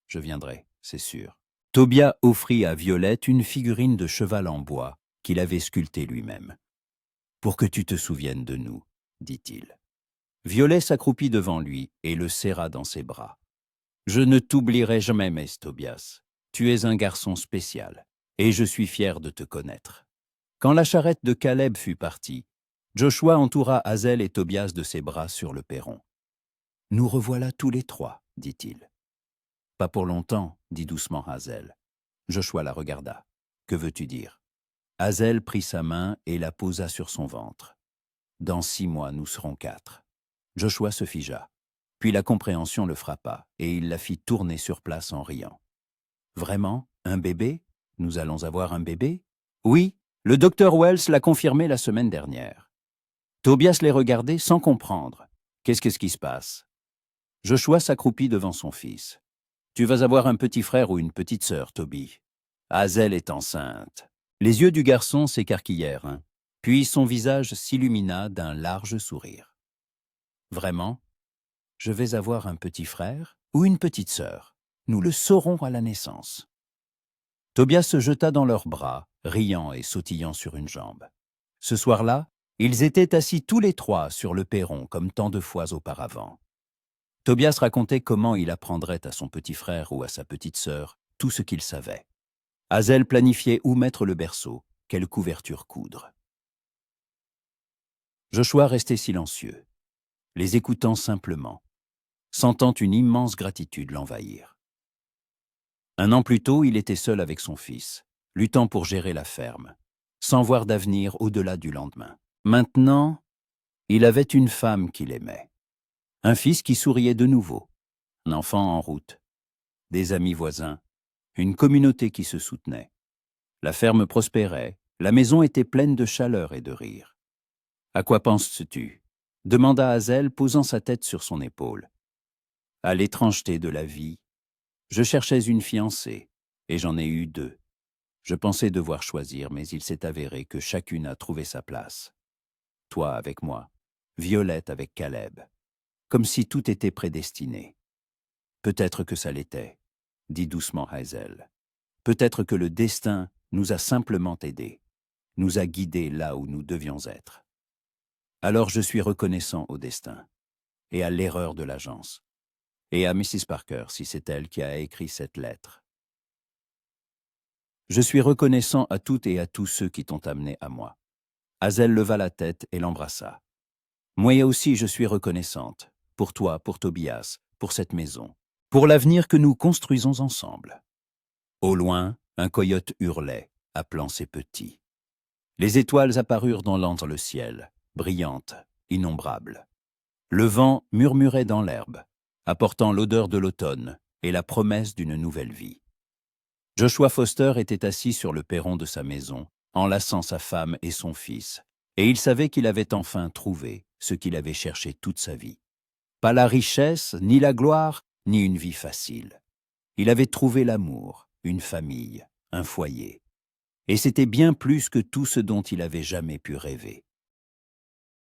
Je viendrai, c'est sûr. » Tobias offrit à Violette une figurine de cheval en bois qu'il avait sculptée lui-même. « Pour que tu te souviennes de nous, » dit-il. Violet s'accroupit devant lui et le serra dans ses bras. « Je ne t'oublierai jamais, Mess Tobias. Tu es un garçon spécial, et je suis fier de te connaître. » Quand la charrette de Caleb fut partie, Joshua entoura Hazel et Tobias de ses bras sur le perron. « Nous revoilà tous les 3, dit-il. « Pas pour longtemps, dit doucement Hazel. Joshua la regarda. « Que veux-tu dire ?» Hazel prit sa main et la posa sur son ventre. « Dans 6 mois, nous serons 4. » Joshua se figea. Puis la compréhension le frappa, et il la fit tourner sur place en riant. « Vraiment? Un bébé? Nous allons avoir un bébé? » « Oui, le docteur Wells l'a confirmé la semaine dernière. » Tobias les regardait sans comprendre. « Qu'est-ce qui se passe ?» Joshua s'accroupit devant son fils. « Tu vas avoir un petit frère ou une petite sœur, Toby. Hazel est enceinte. » Les yeux du garçon s'écarquillèrent, puis son visage s'illumina d'un large sourire. « Vraiment? Je vais avoir un petit frère ou une petite sœur? Nous le saurons à la naissance. » Tobias se jeta dans leurs bras, riant et sautillant sur une jambe. Ce soir-là, ils étaient assis tous les 3 sur le perron comme tant de fois auparavant. Tobias racontait comment il apprendrait à son petit frère ou à sa petite sœur tout ce qu'il savait. Hazel planifiait où mettre le berceau, quelle couverture coudre. Joshua restait silencieux, les écoutant simplement, sentant une immense gratitude l'envahir. 1 an plus tôt, il était seul avec son fils, luttant pour gérer la ferme, sans voir d'avenir au-delà du lendemain. Maintenant, il avait une femme qu'il aimait, un fils qui souriait de nouveau, un enfant en route, des amis voisins, une communauté qui se soutenait. La ferme prospérait, la maison était pleine de chaleur et de rire. « À quoi penses-tu » demanda Hazel, posant sa tête sur son épaule. « À l'étrangeté de la vie. Je cherchais une fiancée, et j'en ai eu 2. Je pensais devoir choisir, mais il s'est avéré que chacune a trouvé sa place. Toi avec moi, Violette avec Caleb. Comme si tout était prédestiné. Peut-être que ça l'était, dit doucement Hazel. Peut-être que le destin nous a simplement aidés, nous a guidés là où nous devions être. Alors je suis reconnaissant au destin, et à l'erreur de l'agence, et à Mrs. Parker si c'est elle qui a écrit cette lettre. Je suis reconnaissant à toutes et à tous ceux qui t'ont amené à moi. Hazel leva la tête et l'embrassa. Moi aussi je suis reconnaissante, pour toi, pour Tobias, pour cette maison, pour l'avenir que nous construisons ensemble. Au loin, un coyote hurlait, appelant ses petits. Les étoiles apparurent dans l'antre le ciel, brillantes, innombrables. Le vent murmurait dans l'herbe, apportant l'odeur de l'automne et la promesse d'une nouvelle vie. Joshua Foster était assis sur le perron de sa maison, enlaçant sa femme et son fils, et il savait qu'il avait enfin trouvé ce qu'il avait cherché toute sa vie. Pas la richesse, ni la gloire, ni une vie facile. Il avait trouvé l'amour, une famille, un foyer. Et c'était bien plus que tout ce dont il avait jamais pu rêver.